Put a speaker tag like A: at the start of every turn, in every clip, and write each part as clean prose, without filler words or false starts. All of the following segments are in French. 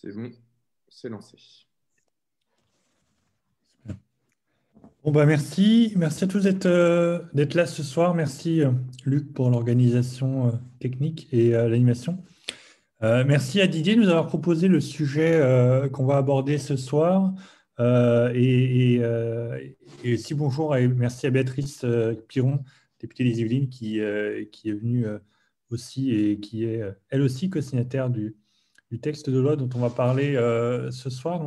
A: C'est bon, c'est lancé.
B: Bon bah merci à tous d'être là ce soir. Merci Luc pour l'organisation technique et l'animation. Merci à Didier de nous avoir proposé le sujet qu'on va aborder ce soir. Et aussi bonjour et merci à Béatrice Piron, députée des Yvelines, qui est venue aussi et qui est elle aussi co-signataire du texte de loi dont on va parler ce soir.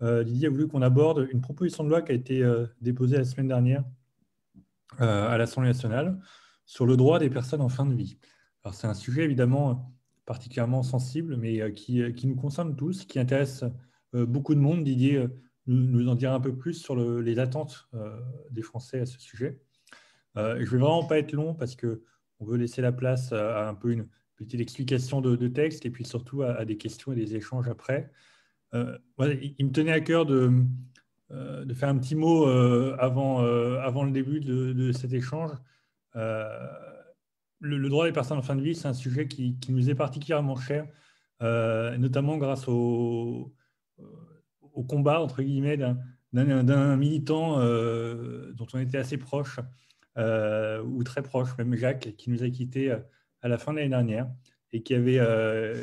B: Didier a voulu qu'on aborde une proposition de loi qui a été déposée la semaine dernière à l'Assemblée nationale sur le droit des personnes en fin de vie. Alors, c'est un sujet évidemment particulièrement sensible, mais qui nous concerne tous, qui intéresse beaucoup de monde. Didier nous en dira un peu plus sur les attentes des Français à ce sujet. Je ne vais vraiment pas être long parce qu'on veut laisser la place à un peu une petite explication de texte et puis surtout à des questions et des échanges après. Voilà, il me tenait à cœur de faire un petit mot avant le début de cet échange. Euh, le droit des personnes en fin de vie, c'est un sujet qui nous est particulièrement cher, notamment grâce euh, au combat, entre guillemets, d'un militant dont on était assez proche, ou très proche, même Jacques, qui nous a quittés à la fin de l'année dernière et qui avait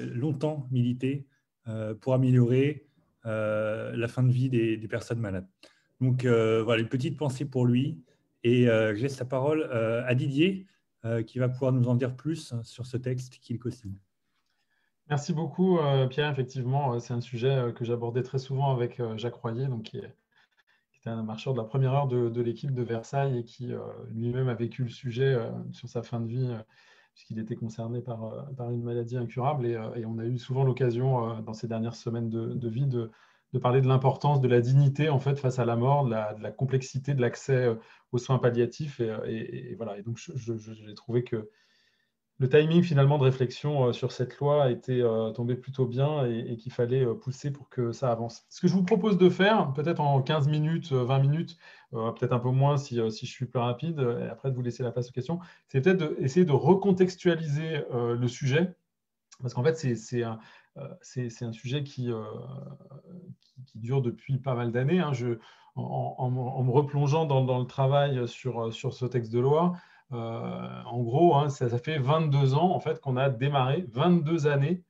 B: longtemps milité pour améliorer la fin de vie des personnes malades. Donc voilà, une petite pensée pour lui. Et je laisse la parole à Didier, qui va pouvoir nous en dire plus sur ce texte qu'il co-signe.
C: Merci beaucoup, Pierre. Effectivement, c'est un sujet que j'abordais très souvent avec Jacques Royer, donc, qui était un marcheur de la première heure de l'équipe de Versailles et qui lui-même a vécu le sujet sur sa fin de vie, puisqu'il était concerné par une maladie incurable. Et on a eu souvent l'occasion, dans ces dernières semaines de vie, de parler de l'importance de la dignité en fait, face à la mort, de la complexité de l'accès aux soins palliatifs. Et voilà. Et donc, j'ai trouvé que le timing finalement de réflexion sur cette loi était tombé plutôt bien et qu'il fallait pousser pour que ça avance. Ce que je vous propose de faire, peut-être en 15 minutes, 20 minutes, peut-être un peu moins si je suis plus rapide, et après de vous laisser la place aux questions, c'est peut-être d'essayer de recontextualiser le sujet, parce qu'en fait, c'est un sujet qui dure depuis pas mal d'années. Hein. En me replongeant dans le travail sur ce texte de loi, en gros, hein, ça fait 22 ans en fait, qu'on a démarré, 22 années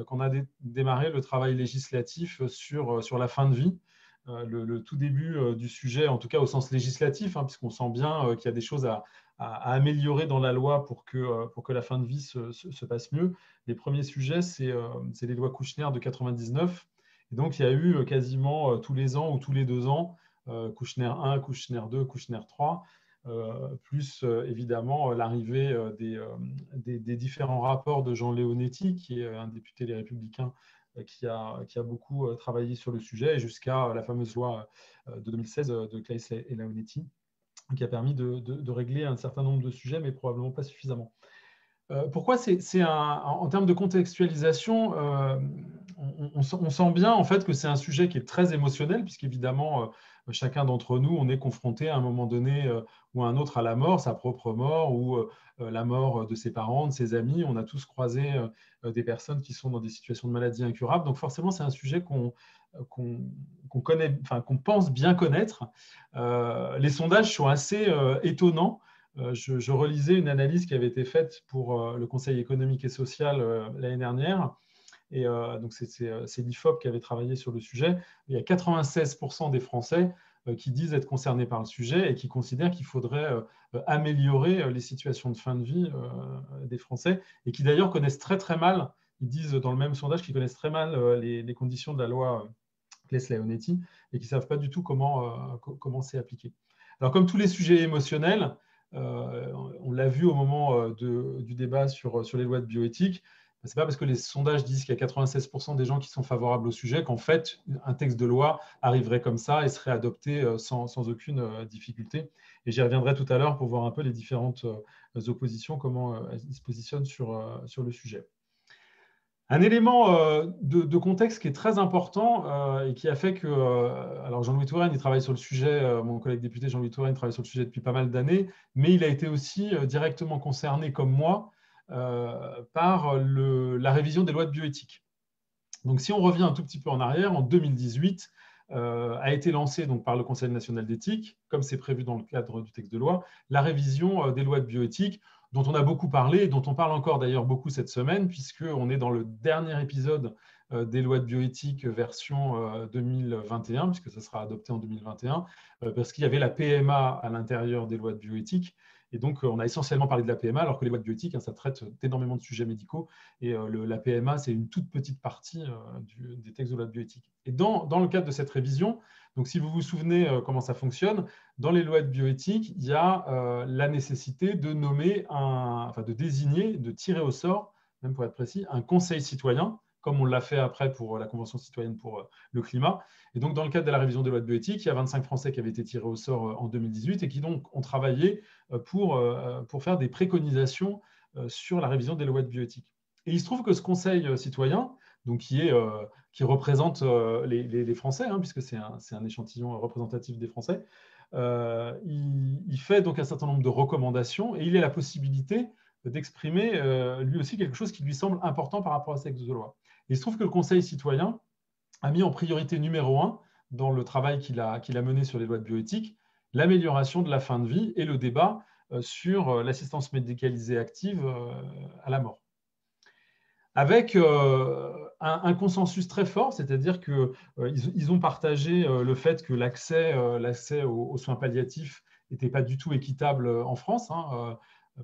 C: qu'on a démarré le travail législatif sur la fin de vie. Le tout début du sujet, en tout cas au sens législatif, hein, puisqu'on sent bien qu'il y a des choses à améliorer dans la loi pour que la fin de vie se passe mieux. Les premiers sujets, c'est les lois Kouchner de 99. Et donc, il y a eu quasiment tous les ans ou tous les 2 ans, Kouchner 1, Kouchner 2, Kouchner 3, plus évidemment l'arrivée des différents rapports de Jean Leonetti, qui est un député des Républicains qui a beaucoup travaillé sur le sujet, jusqu'à la fameuse loi de 2016 de Claes et Leonetti, qui a permis de régler un certain nombre de sujets, mais probablement pas suffisamment. Pourquoi en termes de contextualisation, on sent bien en fait que c'est un sujet qui est très émotionnel, puisqu'évidemment, chacun d'entre nous, on est confronté à un moment donné ou à un autre à la mort, sa propre mort, ou la mort de ses parents, de ses amis. On a tous croisé des personnes qui sont dans des situations de maladie incurables. Donc forcément, c'est un sujet qu'on connaît, enfin, qu'on pense bien connaître. Les sondages sont assez étonnants. Je relisais une analyse qui avait été faite pour le Conseil économique et social l'année dernière. Et donc, c'est l'IFOP qui avait travaillé sur le sujet. Il y a 96% des Français qui disent être concernés par le sujet et qui considèrent qu'il faudrait améliorer les situations de fin de vie des Français, et qui d'ailleurs connaissent très très mal, ils disent dans le même sondage qu'ils connaissent très mal les conditions de la loi Claes-Leonetti, et qui ne savent pas du tout comment c'est appliqué. Alors, comme tous les sujets émotionnels, on l'a vu au moment du débat sur les lois de bioéthique, ce n'est pas parce que les sondages disent qu'il y a 96% des gens qui sont favorables au sujet qu'en fait, un texte de loi arriverait comme ça et serait adopté sans aucune difficulté. Et j'y reviendrai tout à l'heure pour voir un peu les différentes oppositions, comment elles se positionnent sur le sujet. Un élément de contexte qui est très important et qui a fait que, alors Jean-Louis Touraine, il travaille sur le sujet, mon collègue député Jean-Louis Touraine travaille sur le sujet depuis pas mal d'années, mais il a été aussi directement concerné, comme moi, par la révision des lois de bioéthique. Donc, si on revient un tout petit peu en arrière, en 2018, a été lancée donc, par le Conseil national d'éthique, comme c'est prévu dans le cadre du texte de loi, la révision des lois de bioéthique, dont on a beaucoup parlé et dont on parle encore d'ailleurs beaucoup cette semaine, puisqu'on est dans le dernier épisode des lois de bioéthique version 2021, puisque ça sera adopté en 2021, parce qu'il y avait la PMA à l'intérieur des lois de bioéthique. Et donc, on a essentiellement parlé de la PMA, alors que les lois de bioéthique, ça traite d'énormément de sujets médicaux. Et la PMA, c'est une toute petite partie des textes de loi de bioéthique. Et dans le cadre de cette révision, donc si vous vous souvenez comment ça fonctionne, dans les lois de bioéthique, il y a la nécessité de nommer, de désigner, de tirer au sort, même pour être précis, un conseil citoyen, comme on l'a fait après pour la Convention citoyenne pour le climat. Et donc, dans le cadre de la révision des lois de bioéthique, il y a 25 Français qui avaient été tirés au sort en 2018 et qui donc ont travaillé pour faire des préconisations sur la révision des lois de bioéthique. Et il se trouve que ce conseil citoyen, donc qui représente les Français, puisque c'est un échantillon représentatif des Français, il fait donc un certain nombre de recommandations et il a la possibilité d'exprimer lui aussi quelque chose qui lui semble important par rapport à ce texte de loi. Et il se trouve que le Conseil citoyen a mis en priorité numéro 1 dans le travail qu'il a mené sur les lois de bioéthique l'amélioration de la fin de vie et le débat sur l'assistance médicalisée active à la mort. Avec un consensus très fort, c'est-à-dire qu'ils ont partagé le fait que l'accès aux soins palliatifs n'était pas du tout équitable en France.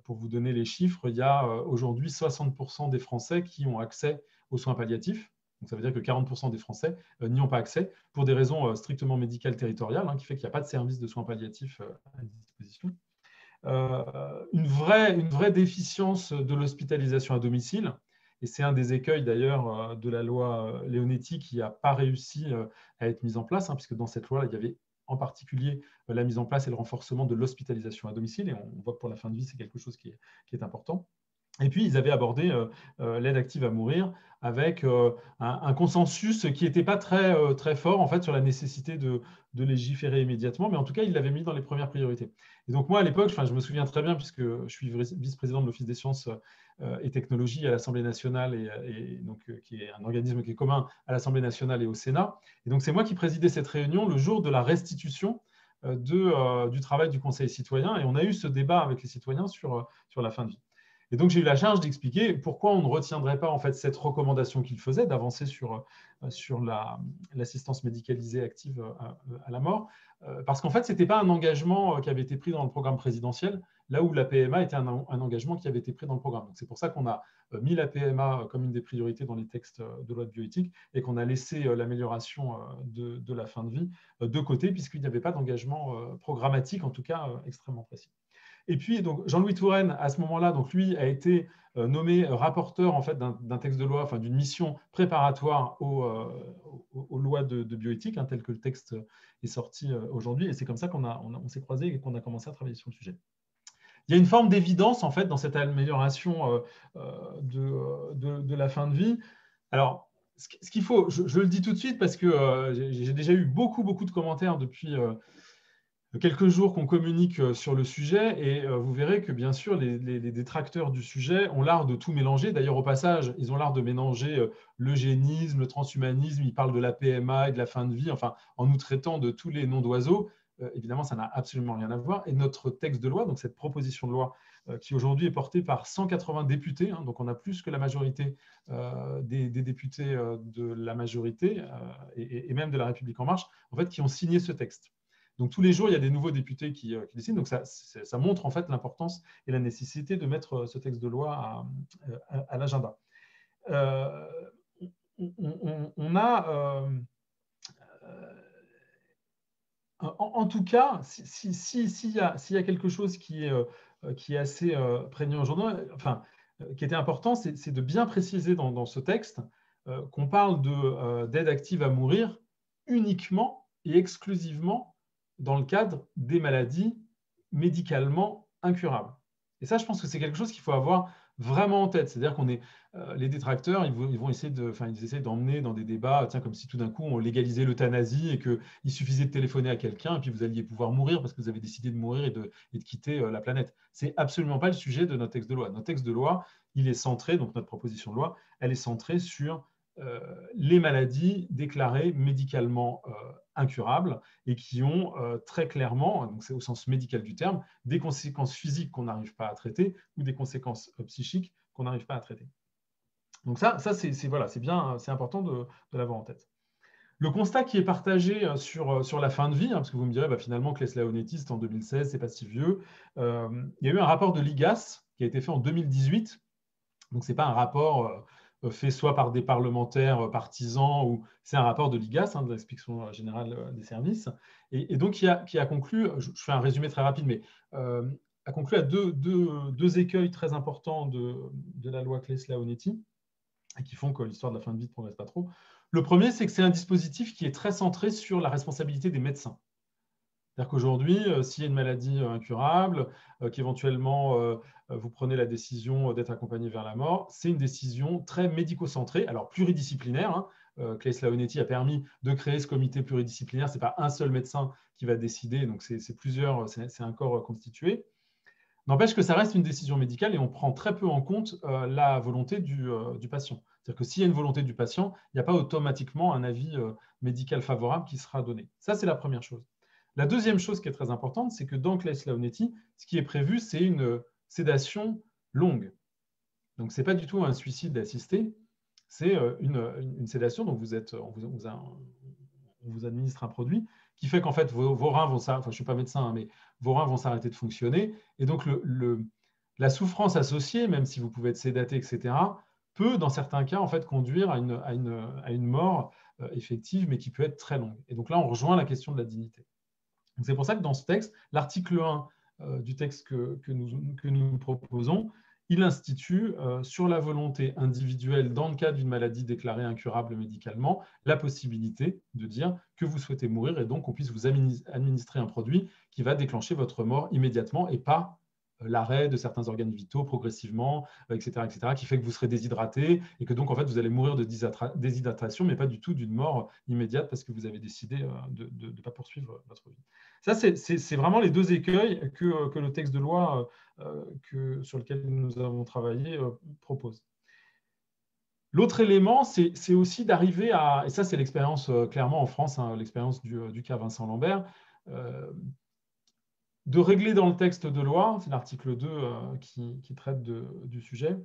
C: Pour vous donner les chiffres, il y a aujourd'hui 60% des Français qui ont accès aux soins palliatifs. Donc, ça veut dire que 40% des Français n'y ont pas accès pour des raisons strictement médicales territoriales, qui fait qu'il n'y a pas de service de soins palliatifs à disposition. Une vraie déficience de l'hospitalisation à domicile. Et c'est un des écueils d'ailleurs de la loi Leonetti qui n'a pas réussi à être mise en place, puisque dans cette loi, il y avait en particulier la mise en place et le renforcement de l'hospitalisation à domicile. Et on voit que pour la fin de vie, c'est quelque chose qui est important. Et puis, ils avaient abordé l'aide active à mourir avec un consensus qui n'était pas très fort en fait, sur la nécessité de légiférer immédiatement, mais en tout cas, ils l'avaient mis dans les premières priorités. Et donc, moi, à l'époque, je me souviens très bien, puisque je suis vice-président de l'Office des sciences et technologies à l'Assemblée nationale, qui est un organisme qui est commun à l'Assemblée nationale et au Sénat. Et donc, c'est moi qui présidais cette réunion le jour de la restitution du travail du Conseil citoyen. Et on a eu ce débat avec les citoyens sur la fin de vie. Et donc, j'ai eu la charge d'expliquer pourquoi on ne retiendrait pas en fait, cette recommandation qu'il faisait d'avancer sur l'assistance médicalisée active à la mort. Parce qu'en fait, ce n'était pas un engagement qui avait été pris dans le programme présidentiel, là où la PMA était un engagement qui avait été pris dans le programme. C'est pour ça qu'on a mis la PMA comme une des priorités dans les textes de loi de bioéthique et qu'on a laissé l'amélioration de la fin de vie de côté, puisqu'il n'y avait pas d'engagement programmatique, en tout cas extrêmement précis. Et puis, donc, Jean-Louis Touraine, à ce moment-là, donc, lui, a été nommé rapporteur en fait, d'un texte de loi, d'une mission préparatoire aux lois de bioéthique, tel que le texte est sorti aujourd'hui. Et c'est comme ça qu'on s'est croisés et qu'on a commencé à travailler sur le sujet. Il y a une forme d'évidence en fait, dans cette amélioration de la fin de vie. Alors, ce qu'il faut, je le dis tout de suite parce que j'ai déjà eu beaucoup de commentaires depuis quelques jours qu'on communique sur le sujet et vous verrez que bien sûr les détracteurs du sujet ont l'art de tout mélanger. D'ailleurs au passage, ils ont l'art de mélanger l'eugénisme, le transhumanisme, ils parlent de la PMA et de la fin de vie, enfin en nous traitant de tous les noms d'oiseaux. Évidemment, ça n'a absolument rien à voir. Et notre texte de loi, donc cette proposition de loi qui aujourd'hui est portée par 180 députés, donc on a plus que la majorité des députés de la majorité et même de la République en marche, en fait, qui ont signé ce texte. Donc, tous les jours, il y a des nouveaux députés qui décident. Donc, ça montre en fait l'importance et la nécessité de mettre ce texte de loi à l'agenda. On a, en tout cas, s'il y a quelque chose qui est assez prégnant aujourd'hui, enfin, qui était important, c'est de bien préciser dans ce texte qu'on parle d'aide active à mourir uniquement et exclusivement dans le cadre des maladies médicalement incurables. Et ça, je pense que c'est quelque chose qu'il faut avoir vraiment en tête. C'est-à-dire qu'on les détracteurs, ils vont essayer ils essaient d'emmener dans des débats, comme si tout d'un coup on légalisait l'euthanasie et qu'il suffisait de téléphoner à quelqu'un et puis vous alliez pouvoir mourir parce que vous avez décidé de mourir et de quitter la planète. C'est absolument pas le sujet de notre texte de loi. Notre texte de loi, il est centré, donc notre proposition de loi, elle est centrée sur les maladies déclarées médicalement incurables et qui ont très clairement, donc c'est au sens médical du terme, des conséquences physiques qu'on n'arrive pas à traiter ou des conséquences psychiques qu'on n'arrive pas à traiter. Donc ça voilà, c'est bien, c'est important de l'avoir en tête. Le constat qui est partagé sur la fin de vie, parce que vous me direz finalement que les Laonetti, en 2016, c'est pas si vieux. Il y a eu un rapport de l'IGAS qui a été fait en 2018. Donc c'est pas un rapport fait soit par des parlementaires partisans ou c'est un rapport de l'IGAS, de l'Inspection générale des services, et donc qui a conclu, je fais un résumé très rapide, mais a conclu à deux écueils très importants de la loi Claes-Leonetti et qui font que l'histoire de la fin de vie ne progresse pas trop. Le premier, c'est que c'est un dispositif qui est très centré sur la responsabilité des médecins. C'est-à-dire qu'aujourd'hui, s'il y a une maladie incurable, qu'éventuellement vous prenez la décision d'être accompagné vers la mort, c'est une décision très médico-centrée, alors pluridisciplinaire. Claes-Leonetti a permis de créer ce comité pluridisciplinaire. Ce n'est pas un seul médecin qui va décider, donc c'est plusieurs, c'est un corps constitué. N'empêche que ça reste une décision médicale et on prend très peu en compte la volonté du patient. C'est-à-dire que s'il y a une volonté du patient, il n'y a pas automatiquement un avis médical favorable qui sera donné. Ça, c'est la première chose. La deuxième chose qui est très importante, c'est que dans Claes-Leonetti, ce qui est prévu, c'est une sédation longue. Donc, ce n'est pas du tout un suicide assisté, c'est une sédation. Donc, on vous administre un produit qui fait qu'en fait, vos reins vont s'arrêter. Enfin, je ne suis pas médecin, mais vos reins vont s'arrêter de fonctionner. Et donc, la souffrance associée, même si vous pouvez être sédaté, etc., peut, dans certains cas, en fait, conduire à une mort effective, mais qui peut être très longue. Et donc là, on rejoint la question de la dignité. C'est pour ça que dans ce texte, l'article 1 du texte que nous proposons, il institue sur la volonté individuelle, dans le cas d'une maladie déclarée incurable médicalement, la possibilité de dire que vous souhaitez mourir et donc qu'on puisse vous administrer un produit qui va déclencher votre mort immédiatement et pas l'arrêt de certains organes vitaux progressivement, etc., qui fait que vous serez déshydraté et que donc en fait vous allez mourir de déshydratation, mais pas du tout d'une mort immédiate parce que vous avez décidé de ne pas poursuivre votre vie. Ça, c'est vraiment les deux écueils que le texte de loi sur lequel nous avons travaillé propose. L'autre élément, c'est aussi d'arriver à, et ça c'est l'expérience clairement en France, l'expérience du cas Vincent Lambert, de régler dans le texte de loi, c'est l'article 2 qui traite du sujet,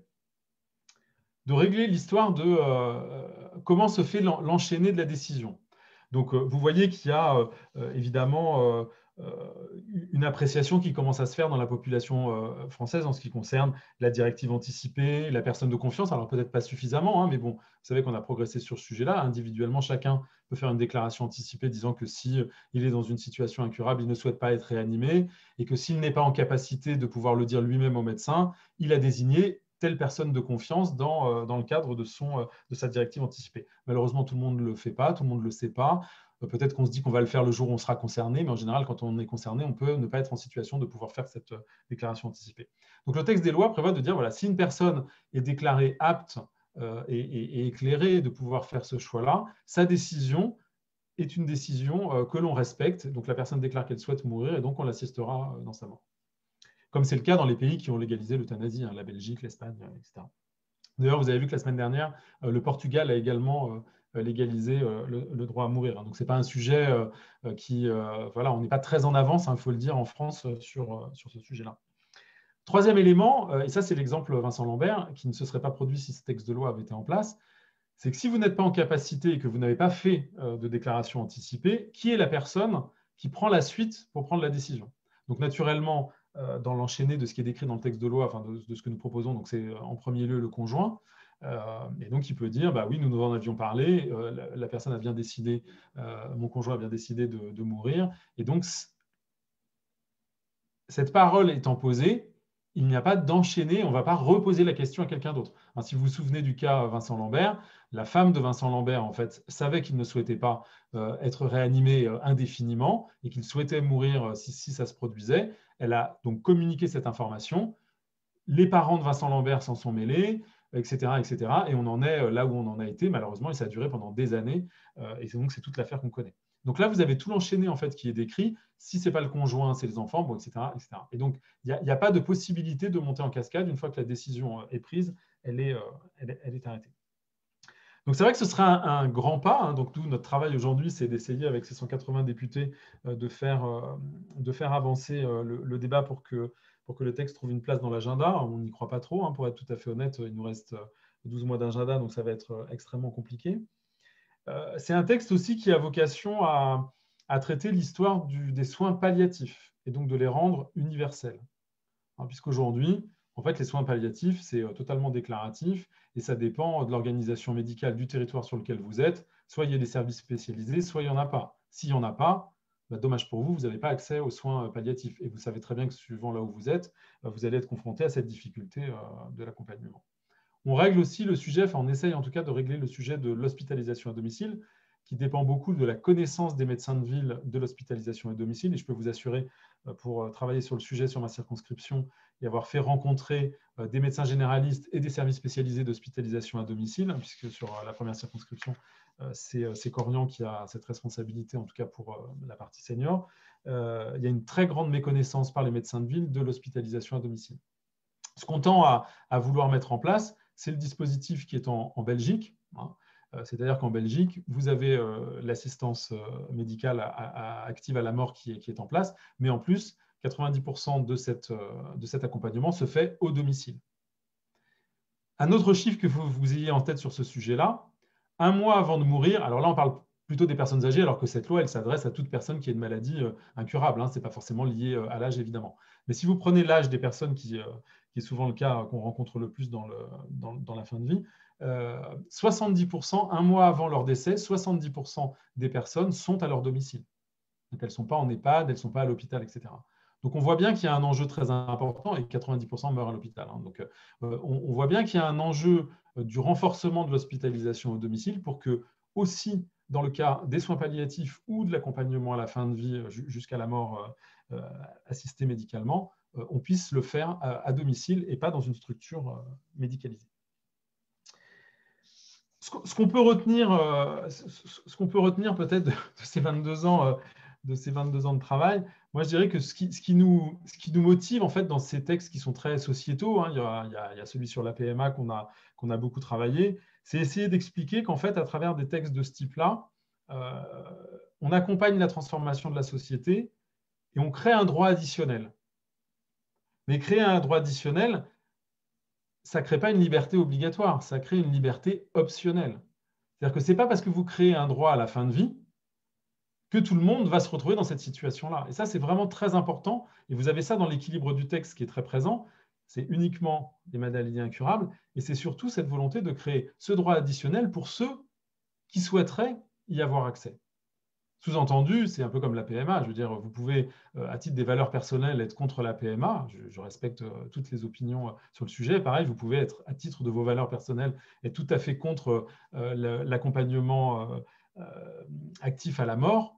C: de régler l'histoire de comment se fait l'enchaîner de la décision. Donc, vous voyez qu'il y a évidemment une appréciation qui commence à se faire dans la population française en ce qui concerne la directive anticipée, la personne de confiance, alors peut-être pas suffisamment, mais bon, vous savez qu'on a progressé sur ce sujet-là. Individuellement, chacun peut faire une déclaration anticipée disant que s'il est dans une situation incurable, il ne souhaite pas être réanimé et que s'il n'est pas en capacité de pouvoir le dire lui-même au médecin, il a désigné telle personne de confiance dans le cadre de sa directive anticipée. Malheureusement, tout le monde ne le fait pas, tout le monde ne le sait pas. Peut-être qu'on se dit qu'on va le faire le jour où on sera concerné, mais en général, quand on est concerné, on peut ne pas être en situation de pouvoir faire cette déclaration anticipée. Donc, le texte des lois prévoit de dire, voilà, si une personne est déclarée apte et éclairée de pouvoir faire ce choix-là, sa décision est une décision que l'on respecte. Donc, la personne déclare qu'elle souhaite mourir et donc on l'assistera dans sa mort. Comme c'est le cas dans les pays qui ont légalisé l'euthanasie, la Belgique, l'Espagne, etc. D'ailleurs, vous avez vu que la semaine dernière, le Portugal a également légaliser le droit à mourir. Donc, ce n'est pas un sujet voilà, on n'est pas très en avance, il faut le dire, en France sur ce sujet-là. Troisième élément, et ça c'est l'exemple Vincent Lambert, qui ne se serait pas produit si ce texte de loi avait été en place, c'est que si vous n'êtes pas en capacité et que vous n'avez pas fait de déclaration anticipée, qui est la personne qui prend la suite pour prendre la décision? Donc, naturellement, dans l'enchaîné de ce qui est décrit dans le texte de loi, enfin de ce que nous proposons, donc c'est en premier lieu le conjoint. Et donc, il peut dire, bah oui, nous en avions parlé, la personne a bien décidé, mon conjoint a bien décidé de mourir. Et donc, cette parole étant posée, il n'y a pas d'enchaîner, on ne va pas reposer la question à quelqu'un d'autre. Si vous vous souvenez du cas Vincent Lambert, la femme de Vincent Lambert, en fait, savait qu'il ne souhaitait pas être réanimé indéfiniment et qu'il souhaitait mourir si ça se produisait. Elle a donc communiqué cette information. Les parents de Vincent Lambert s'en sont mêlés, etc., etc. Et on en est là où on en a été, malheureusement, et ça a duré pendant des années. Et donc, c'est toute l'affaire qu'on connaît. Donc là, vous avez tout l'enchaîné en fait, qui est décrit. Si ce n'est pas le conjoint, c'est les enfants, bon, etc., etc. Et donc, il n'y a pas de possibilité de monter en cascade. Une fois que la décision est prise, elle est arrêtée. Donc c'est vrai que ce sera un grand pas, hein. Donc notre travail aujourd'hui, c'est d'essayer avec ces 180 députés de faire avancer le débat pour que le texte trouve une place dans l'agenda. On n'y croit pas trop, hein, pour être tout à fait honnête. Il nous reste 12 mois d'agenda, donc ça va être extrêmement compliqué. C'est un texte aussi qui a vocation à traiter l'histoire des soins palliatifs et donc de les rendre universels. Hein, puisqu'aujourd'hui, en fait, les soins palliatifs, c'est totalement déclaratif et ça dépend de l'organisation médicale du territoire sur lequel vous êtes. Soit il y a des services spécialisés, soit il n'y en a pas. S'il n'y en a pas, bah, dommage pour vous, vous n'avez pas accès aux soins palliatifs. Et vous savez très bien que suivant là où vous êtes, vous allez être confronté à cette difficulté de l'accompagnement. On règle aussi le sujet, enfin on essaye en tout cas de régler le sujet de l'hospitalisation à domicile, qui dépend beaucoup de la connaissance des médecins de ville de l'hospitalisation à domicile. Et je peux vous assurer, pour travailler sur le sujet sur ma circonscription et avoir fait rencontrer des médecins généralistes et des services spécialisés d'hospitalisation à domicile, puisque sur la première circonscription, c'est Corian qui a cette responsabilité, en tout cas pour la partie senior. Il y a une très grande méconnaissance par les médecins de ville de l'hospitalisation à domicile. Ce qu'on tend à vouloir mettre en place, c'est le dispositif qui est en Belgique. Hein. C'est-à-dire qu'en Belgique, vous avez l'assistance médicale active à la mort qui est en place, mais en plus, 90% de cet accompagnement se fait au domicile. Un autre chiffre que vous ayez en tête sur ce sujet-là, un mois avant de mourir, alors là on parle plutôt des personnes âgées, alors que cette loi, elle s'adresse à toute personne qui a une maladie incurable. Hein, ce n'est pas forcément lié à l'âge, évidemment. Mais si vous prenez l'âge des personnes qui est souvent le cas qu'on rencontre le plus dans la fin de vie, 70%, un mois avant leur décès, 70% des personnes sont à leur domicile. Donc elles ne sont pas en EHPAD, elles ne sont pas à l'hôpital, etc. Donc on voit bien qu'il y a un enjeu très important et 90% meurent à l'hôpital. Hein. Donc on voit bien qu'il y a un enjeu du renforcement de l'hospitalisation au domicile pour que aussi dans le cas des soins palliatifs ou de l'accompagnement à la fin de vie jusqu'à la mort assistée médicalement, on puisse le faire à domicile et pas dans une structure médicalisée. Ce qu'on peut retenir peut-être de ces 22 ans de travail, moi je dirais que ce qui nous motive en fait dans ces textes qui sont très sociétaux, hein, il y a celui sur la PMA qu'on a beaucoup travaillé, c'est essayer d'expliquer qu'en fait à travers des textes de ce type-là, on accompagne la transformation de la société et on crée un droit additionnel. Mais créer un droit additionnel, ça ne crée pas une liberté obligatoire, ça crée une liberté optionnelle. C'est-à-dire que ce n'est pas parce que vous créez un droit à la fin de vie que tout le monde va se retrouver dans cette situation-là. Et ça, c'est vraiment très important. Et vous avez ça dans l'équilibre du texte qui est très présent. C'est uniquement des maladies incurables. Et c'est surtout cette volonté de créer ce droit additionnel pour ceux qui souhaiteraient y avoir accès. Sous-entendu, c'est un peu comme la PMA. Je veux dire, vous pouvez, à titre des valeurs personnelles, être contre la PMA. Je respecte toutes les opinions sur le sujet. Pareil, vous pouvez être, à titre de vos valeurs personnelles, être tout à fait contre l'accompagnement actif à la mort.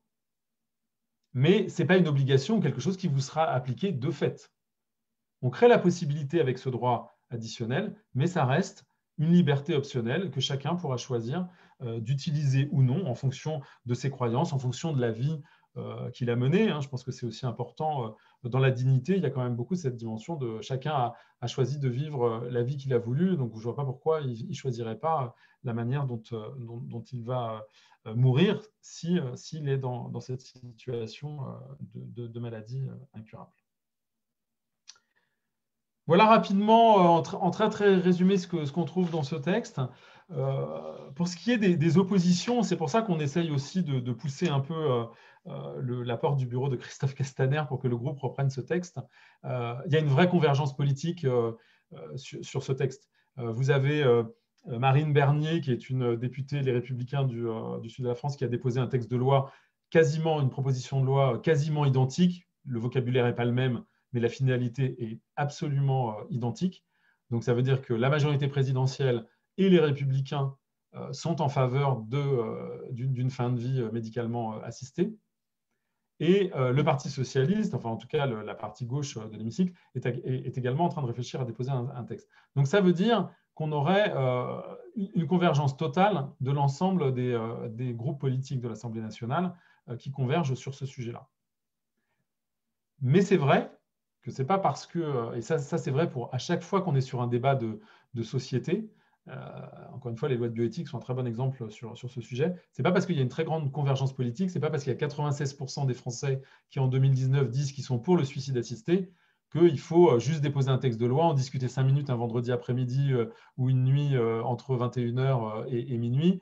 C: Mais ce n'est pas une obligation ou quelque chose qui vous sera appliqué de fait. On crée la possibilité avec ce droit additionnel, mais ça reste une liberté optionnelle que chacun pourra choisir d'utiliser ou non en fonction de ses croyances, en fonction de la vie qu'il a menée. Hein. Je pense que c'est aussi important. Dans la dignité, il y a quand même beaucoup cette dimension de chacun a choisi de vivre la vie qu'il a voulu. Donc, je ne vois pas pourquoi il ne choisirait pas la manière dont il va mourir s'il est dans cette situation de maladie incurable. Voilà rapidement, en très très résumé, ce qu'on trouve dans ce texte. Pour ce qui est des oppositions, c'est pour ça qu'on essaye aussi de pousser un peu la porte du bureau de Christophe Castaner pour que le groupe reprenne ce texte. Il y a une vraie convergence politique sur ce texte. Vous avez Marine Bernier, qui est une députée Les Républicains du Sud de la France, qui a déposé un texte de loi, une proposition de loi quasiment identique. Le vocabulaire n'est pas le même, mais la finalité est absolument identique. Donc ça veut dire que la majorité présidentielle et les Républicains sont en faveur d'une fin de vie médicalement assistée. Et le Parti socialiste, enfin en tout cas la partie gauche de l'hémicycle, est également en train de réfléchir à déposer un texte. Donc ça veut dire qu'on aurait une convergence totale de l'ensemble des groupes politiques de l'Assemblée nationale qui convergent sur ce sujet-là. Mais c'est vrai que ce n'est pas parce que, et ça c'est vrai à chaque fois qu'on est sur un débat de société, Encore une fois, les lois de bioéthique sont un très bon exemple sur ce sujet. Ce n'est pas parce qu'il y a une très grande convergence politique, ce n'est pas parce qu'il y a 96% des Français qui, en 2019, disent qu'ils sont pour le suicide assisté, qu'il faut juste déposer un texte de loi, en discuter 5 minutes un vendredi après-midi ou une nuit entre 21h et minuit,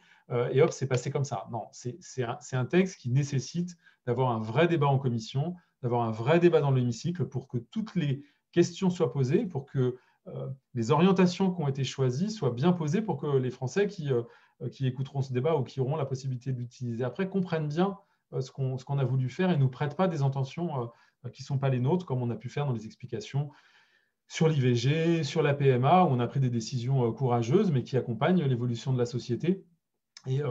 C: et hop, c'est passé comme ça. Non, c'est un texte qui nécessite d'avoir un vrai débat en commission, d'avoir un vrai débat dans l'hémicycle pour que toutes les questions soient posées, pour que les orientations qui ont été choisies soient bien posées pour que les Français qui écouteront ce débat ou qui auront la possibilité de l'utiliser après comprennent bien ce qu'on a voulu faire et ne nous prêtent pas des intentions qui ne sont pas les nôtres, comme on a pu faire dans les explications sur l'IVG, sur la PMA, où on a pris des décisions courageuses, mais qui accompagnent l'évolution de la société et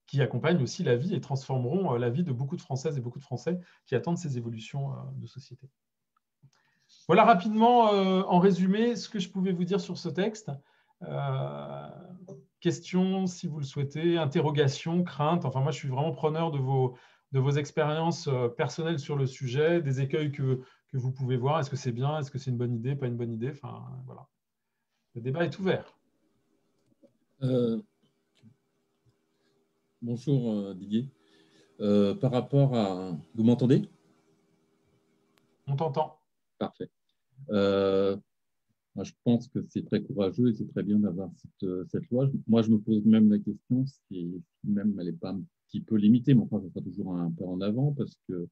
C: qui accompagnent aussi la vie et transformeront la vie de beaucoup de Françaises et beaucoup de Français qui attendent ces évolutions de société. Voilà rapidement, en résumé, ce que je pouvais vous dire sur ce texte. Questions, si vous le souhaitez, interrogations, craintes. Enfin, moi, je suis vraiment preneur de vos expériences personnelles sur le sujet, des écueils que vous pouvez voir. Est-ce que c'est bien? Est-ce que c'est une bonne idée? Pas une bonne idée? Enfin, voilà. Le débat est ouvert.
A: Bonjour Didier. Par rapport à... Vous m'entendez?
C: On t'entend.
A: Parfait. Moi, je pense que c'est très courageux et c'est très bien d'avoir cette loi. Moi, je me pose même la question si même elle n'est pas un petit peu limitée, mais enfin, ça sera toujours un peu en avant parce que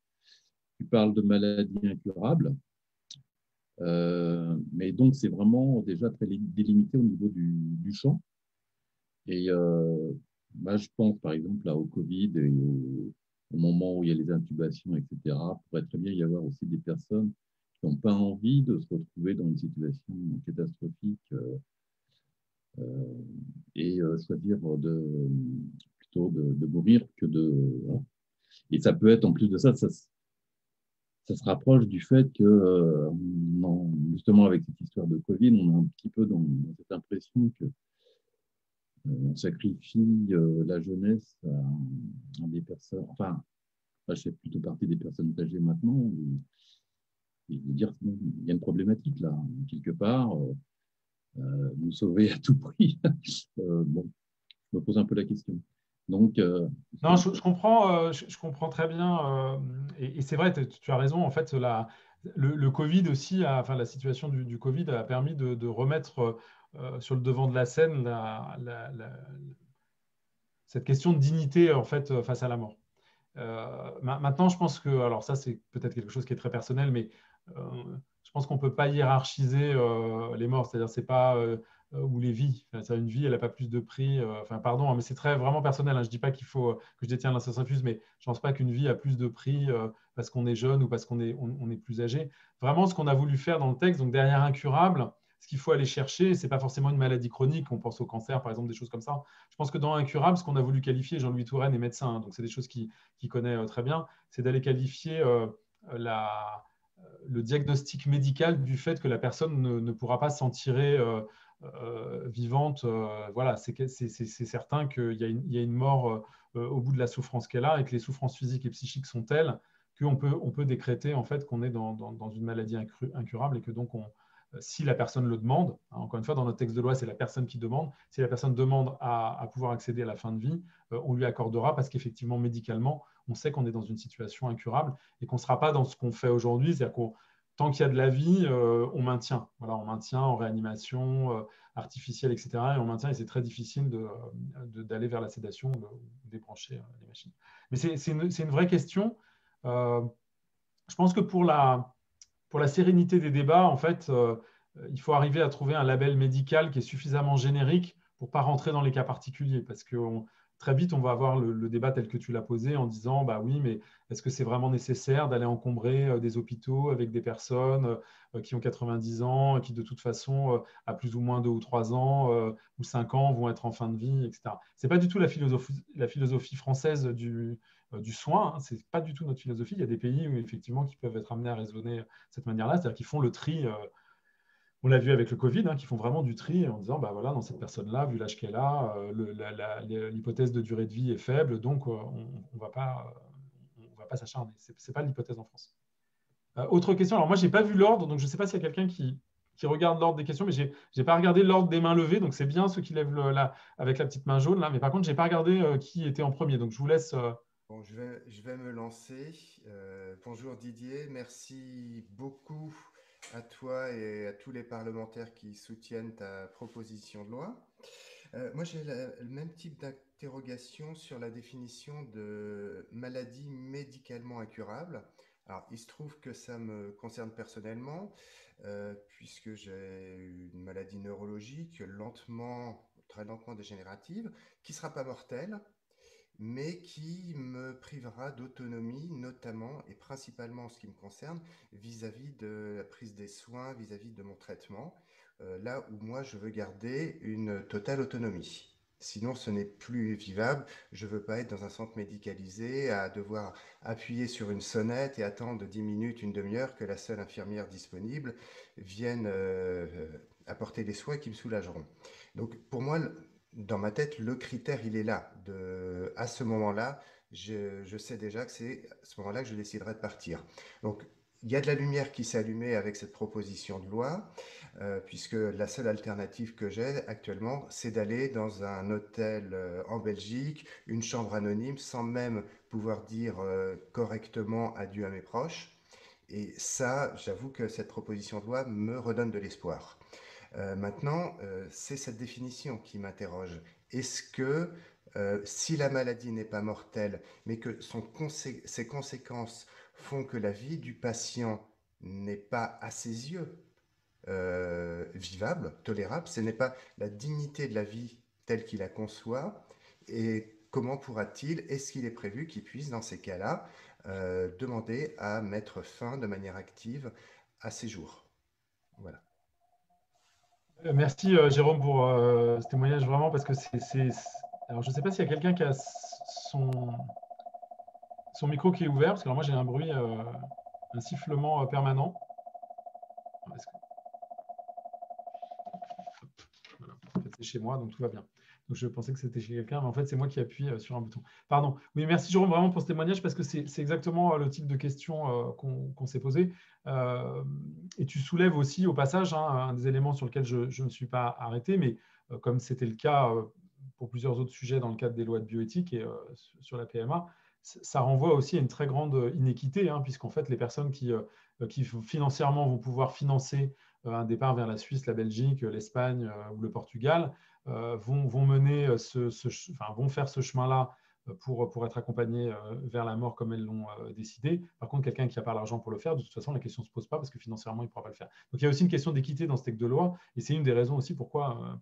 A: tu parles de maladies incurables. Mais donc, c'est vraiment déjà très délimité au niveau du champ. Et moi, je pense, par exemple, là, au Covid et au moment où il y a les intubations, etc., il pourrait très bien y avoir aussi des personnes qui n'ont pas envie de se retrouver dans une situation catastrophique et choisir plutôt de mourir que de... Voilà. Et ça peut être, en plus de ça, ça se rapproche du fait que, justement, avec cette histoire de Covid, on est un petit peu dans cette impression que on sacrifie la jeunesse à des personnes, enfin, je fais plutôt partie des personnes âgées maintenant, et de dire qu'il y a une problématique là, quelque part, nous sauver à tout prix. Bon, je me pose un peu la question. Donc,
C: non, je comprends très bien. Et c'est vrai, tu as raison. En fait, le Covid aussi, enfin, la situation du Covid a permis de remettre sur le devant de la scène cette question de dignité en fait, face à la mort. Maintenant, je pense que, alors ça, c'est peut-être quelque chose qui est très personnel, mais je pense qu'on ne peut pas hiérarchiser les morts. C'est-à-dire, c'est pas ou les vies. Enfin, une vie, elle n'a pas plus de prix. Enfin, pardon, hein, mais c'est vraiment personnel. Hein. Je ne dis pas qu'il faut que je détienne l'instinct infuse, mais je ne pense pas qu'une vie a plus de prix parce qu'on est jeune ou parce qu'on est plus âgé. Vraiment, ce qu'on a voulu faire dans le texte, donc derrière incurable, ce qu'il faut aller chercher, ce n'est pas forcément une maladie chronique. On pense au cancer, par exemple, des choses comme ça. Je pense que dans incurable, ce qu'on a voulu qualifier, Jean-Louis Touraine est médecin, hein, donc c'est des choses qui connaît très bien, c'est d'aller qualifier le diagnostic médical du fait que la personne ne pourra pas s'en tirer vivante. Voilà, c'est certain qu'il y a une mort au bout de la souffrance qu'elle a et que les souffrances physiques et psychiques sont telles qu'on peut décréter en fait qu'on est dans une maladie incurable et que donc si la personne le demande, hein, encore une fois, dans notre texte de loi, c'est la personne qui demande. Si la personne demande à pouvoir accéder à la fin de vie, on lui accordera parce qu'effectivement, médicalement, on sait qu'on est dans une situation incurable et qu'on ne sera pas dans ce qu'on fait aujourd'hui. C'est-à-dire qu'on tant qu'il y a de la vie, on maintient. Voilà, on maintient en réanimation artificielle, etc. Et on maintient, et c'est très difficile d'aller vers la sédation ou débrancher les machines. Mais c'est une vraie question. Je pense que pour la sérénité des débats, en fait, il faut arriver à trouver un label médical qui est suffisamment générique pour ne pas rentrer dans les cas particuliers. Parce que très vite, on va avoir le débat tel que tu l'as posé en disant, bah oui, mais est-ce que c'est vraiment nécessaire d'aller encombrer des hôpitaux avec des personnes qui ont 90 ans, qui de toute façon, à plus ou moins 2 ou 3 ans ou 5 ans, vont être en fin de vie, etc. Ce n'est pas du tout la philosophie française du soin, hein. Ce n'est pas du tout notre philosophie. Il y a des pays où, effectivement, qui peuvent être amenés à raisonner de cette manière-là, c'est-à-dire qu'ils font le tri. On l'a vu avec le Covid, hein, qui font vraiment du tri en disant, bah voilà, dans cette personne-là, vu l'âge qu'elle a, l'hypothèse de durée de vie est faible, donc on ne va pas s'acharner. Ce n'est pas l'hypothèse en France. Autre question. Alors moi, je n'ai pas vu l'ordre, donc je ne sais pas s'il y a quelqu'un qui qui regardent l'ordre des questions, mais je n'ai pas regardé l'ordre des mains levées, donc c'est bien ceux qui lèvent avec la petite main jaune, là, mais par contre, je n'ai pas regardé qui était en premier, donc je vous laisse…
D: Bon, je vais me lancer. Bonjour Didier, merci beaucoup à toi et à tous les parlementaires qui soutiennent ta proposition de loi. Moi, j'ai le même type d'interrogation sur la définition de maladie médicalement incurable. Alors, il se trouve que ça me concerne personnellement, puisque j'ai une maladie neurologique très lentement dégénérative, qui ne sera pas mortelle, mais qui me privera d'autonomie, notamment et principalement en ce qui me concerne, vis-à-vis de la prise des soins, vis-à-vis de mon traitement, là où moi je veux garder une totale autonomie. Sinon, ce n'est plus vivable. Je ne veux pas être dans un centre médicalisé à devoir appuyer sur une sonnette et attendre 10 minutes, une demi-heure que la seule infirmière disponible vienne apporter les soins qui me soulageront. Donc, pour moi, dans ma tête, le critère, il est là. À ce moment-là, je sais déjà que c'est à ce moment-là que je déciderai de partir. Donc, il y a de la lumière qui s'est allumée avec cette proposition de loi, puisque la seule alternative que j'ai actuellement, c'est d'aller dans un hôtel en Belgique, une chambre anonyme, sans même pouvoir dire correctement adieu à mes proches. Et ça, j'avoue que cette proposition de loi me redonne de l'espoir. Maintenant, c'est cette définition qui m'interroge. Est-ce que si la maladie n'est pas mortelle, mais que ses conséquences font que la vie du patient n'est pas à ses yeux vivable, tolérable, ce n'est pas la dignité de la vie telle qu'il la conçoit, et comment pourra-t-il, est-ce qu'il est prévu qu'il puisse, dans ces cas-là, demander à mettre fin de manière active à ses jours? Voilà.
C: Merci Jérôme pour ce témoignage vraiment parce que Alors je ne sais pas s'il y a quelqu'un qui a son micro qui est ouvert parce que alors moi j'ai un bruit, un sifflement permanent. Voilà. En fait, c'est chez moi donc tout va bien. Donc je pensais que c'était chez quelqu'un, mais en fait c'est moi qui appuie sur un bouton. Pardon. Oui, merci Jérôme vraiment pour ce témoignage parce que c'est exactement le type de question qu'on s'est posé. Et tu soulèves aussi au passage un des éléments sur lequel je ne me suis pas arrêté, mais comme c'était le cas pour plusieurs autres sujets dans le cadre des lois de bioéthique et sur la PMA, ça renvoie aussi à une très grande inéquité, puisqu'en fait les personnes qui financièrement vont pouvoir financer un départ vers la Suisse, la Belgique, l'Espagne ou le Portugal vont mener vont faire ce chemin-là pour être accompagnés vers la mort comme elles l'ont décidé. Par contre, quelqu'un qui n'a pas l'argent pour le faire, de toute façon, la question ne se pose pas parce que financièrement, il ne pourra pas le faire. Donc, il y a aussi une question d'équité dans ce texte de loi et c'est une des raisons aussi pour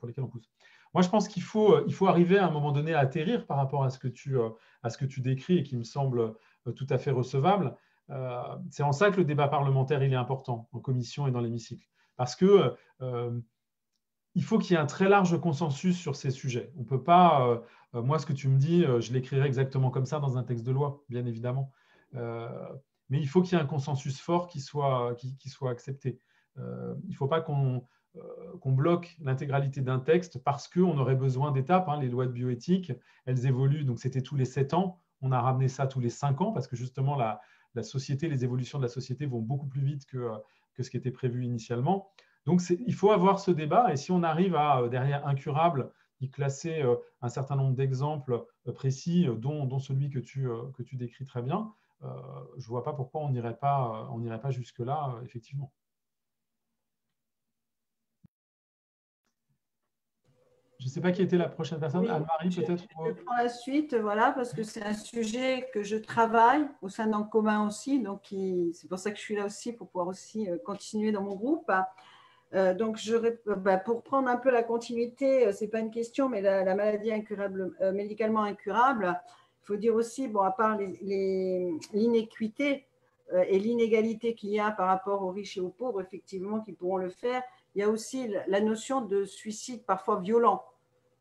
C: lesquelles on pousse. Moi, je pense qu'il faut arriver à un moment donné à atterrir par rapport à ce que tu décris et qui me semble tout à fait recevable. C'est en ça que le débat parlementaire il est important en commission et dans l'hémicycle. Parce que il faut qu'il y ait un très large consensus sur ces sujets. On ne peut pas, moi ce que tu me dis, je l'écrirai exactement comme ça dans un texte de loi, bien évidemment. Mais il faut qu'il y ait un consensus fort qui soit accepté. Il ne faut pas qu'on bloque l'intégralité d'un texte parce qu'on aurait besoin d'étapes. Les lois de bioéthique, elles évoluent, donc c'était tous les 7 ans. On a ramené ça tous les 5 ans parce que justement la société, les évolutions de la société vont beaucoup plus vite que ce qui était prévu initialement. Donc, il faut avoir ce débat et si on arrive à, derrière incurable, y classer un certain nombre d'exemples précis, dont celui que tu décris très bien, je ne vois pas pourquoi on n'irait pas jusque-là, effectivement. Je ne sais pas qui était la prochaine personne. Oui, Anne-Marie, peut-être.
E: Je prends la suite, voilà, parce que c'est un sujet que je travaille au sein d'En Commun aussi, donc c'est pour ça que je suis là aussi, pour pouvoir aussi continuer dans mon groupe. Donc, pour prendre un peu la continuité, ce n'est pas une question, mais la maladie incurable, médicalement incurable, il faut dire aussi, à part l'inéquité et l'inégalité qu'il y a par rapport aux riches et aux pauvres, effectivement, qui pourront le faire, il y a aussi la notion de suicide parfois violent,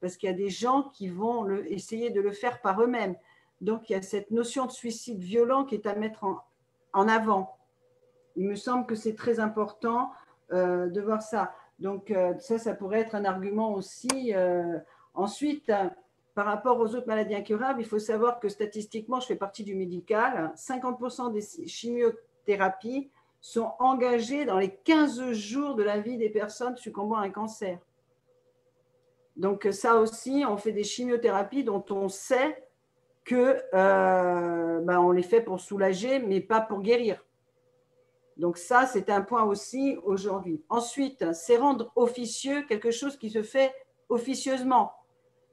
E: parce qu'il y a des gens qui vont essayer de le faire par eux-mêmes. Donc, il y a cette notion de suicide violent qui est à mettre en avant. Il me semble que c'est très important de voir ça. Donc, ça pourrait être un argument aussi. Ensuite, par rapport aux autres maladies incurables, il faut savoir que statistiquement, je fais partie du médical, 50% des chimiothérapies sont engagés dans les 15 jours de la vie des personnes succombant à un cancer. Donc ça aussi, on fait des chimiothérapies dont on sait que on les fait pour soulager, mais pas pour guérir. Donc ça, c'est un point aussi aujourd'hui. Ensuite, c'est rendre officieux quelque chose qui se fait officieusement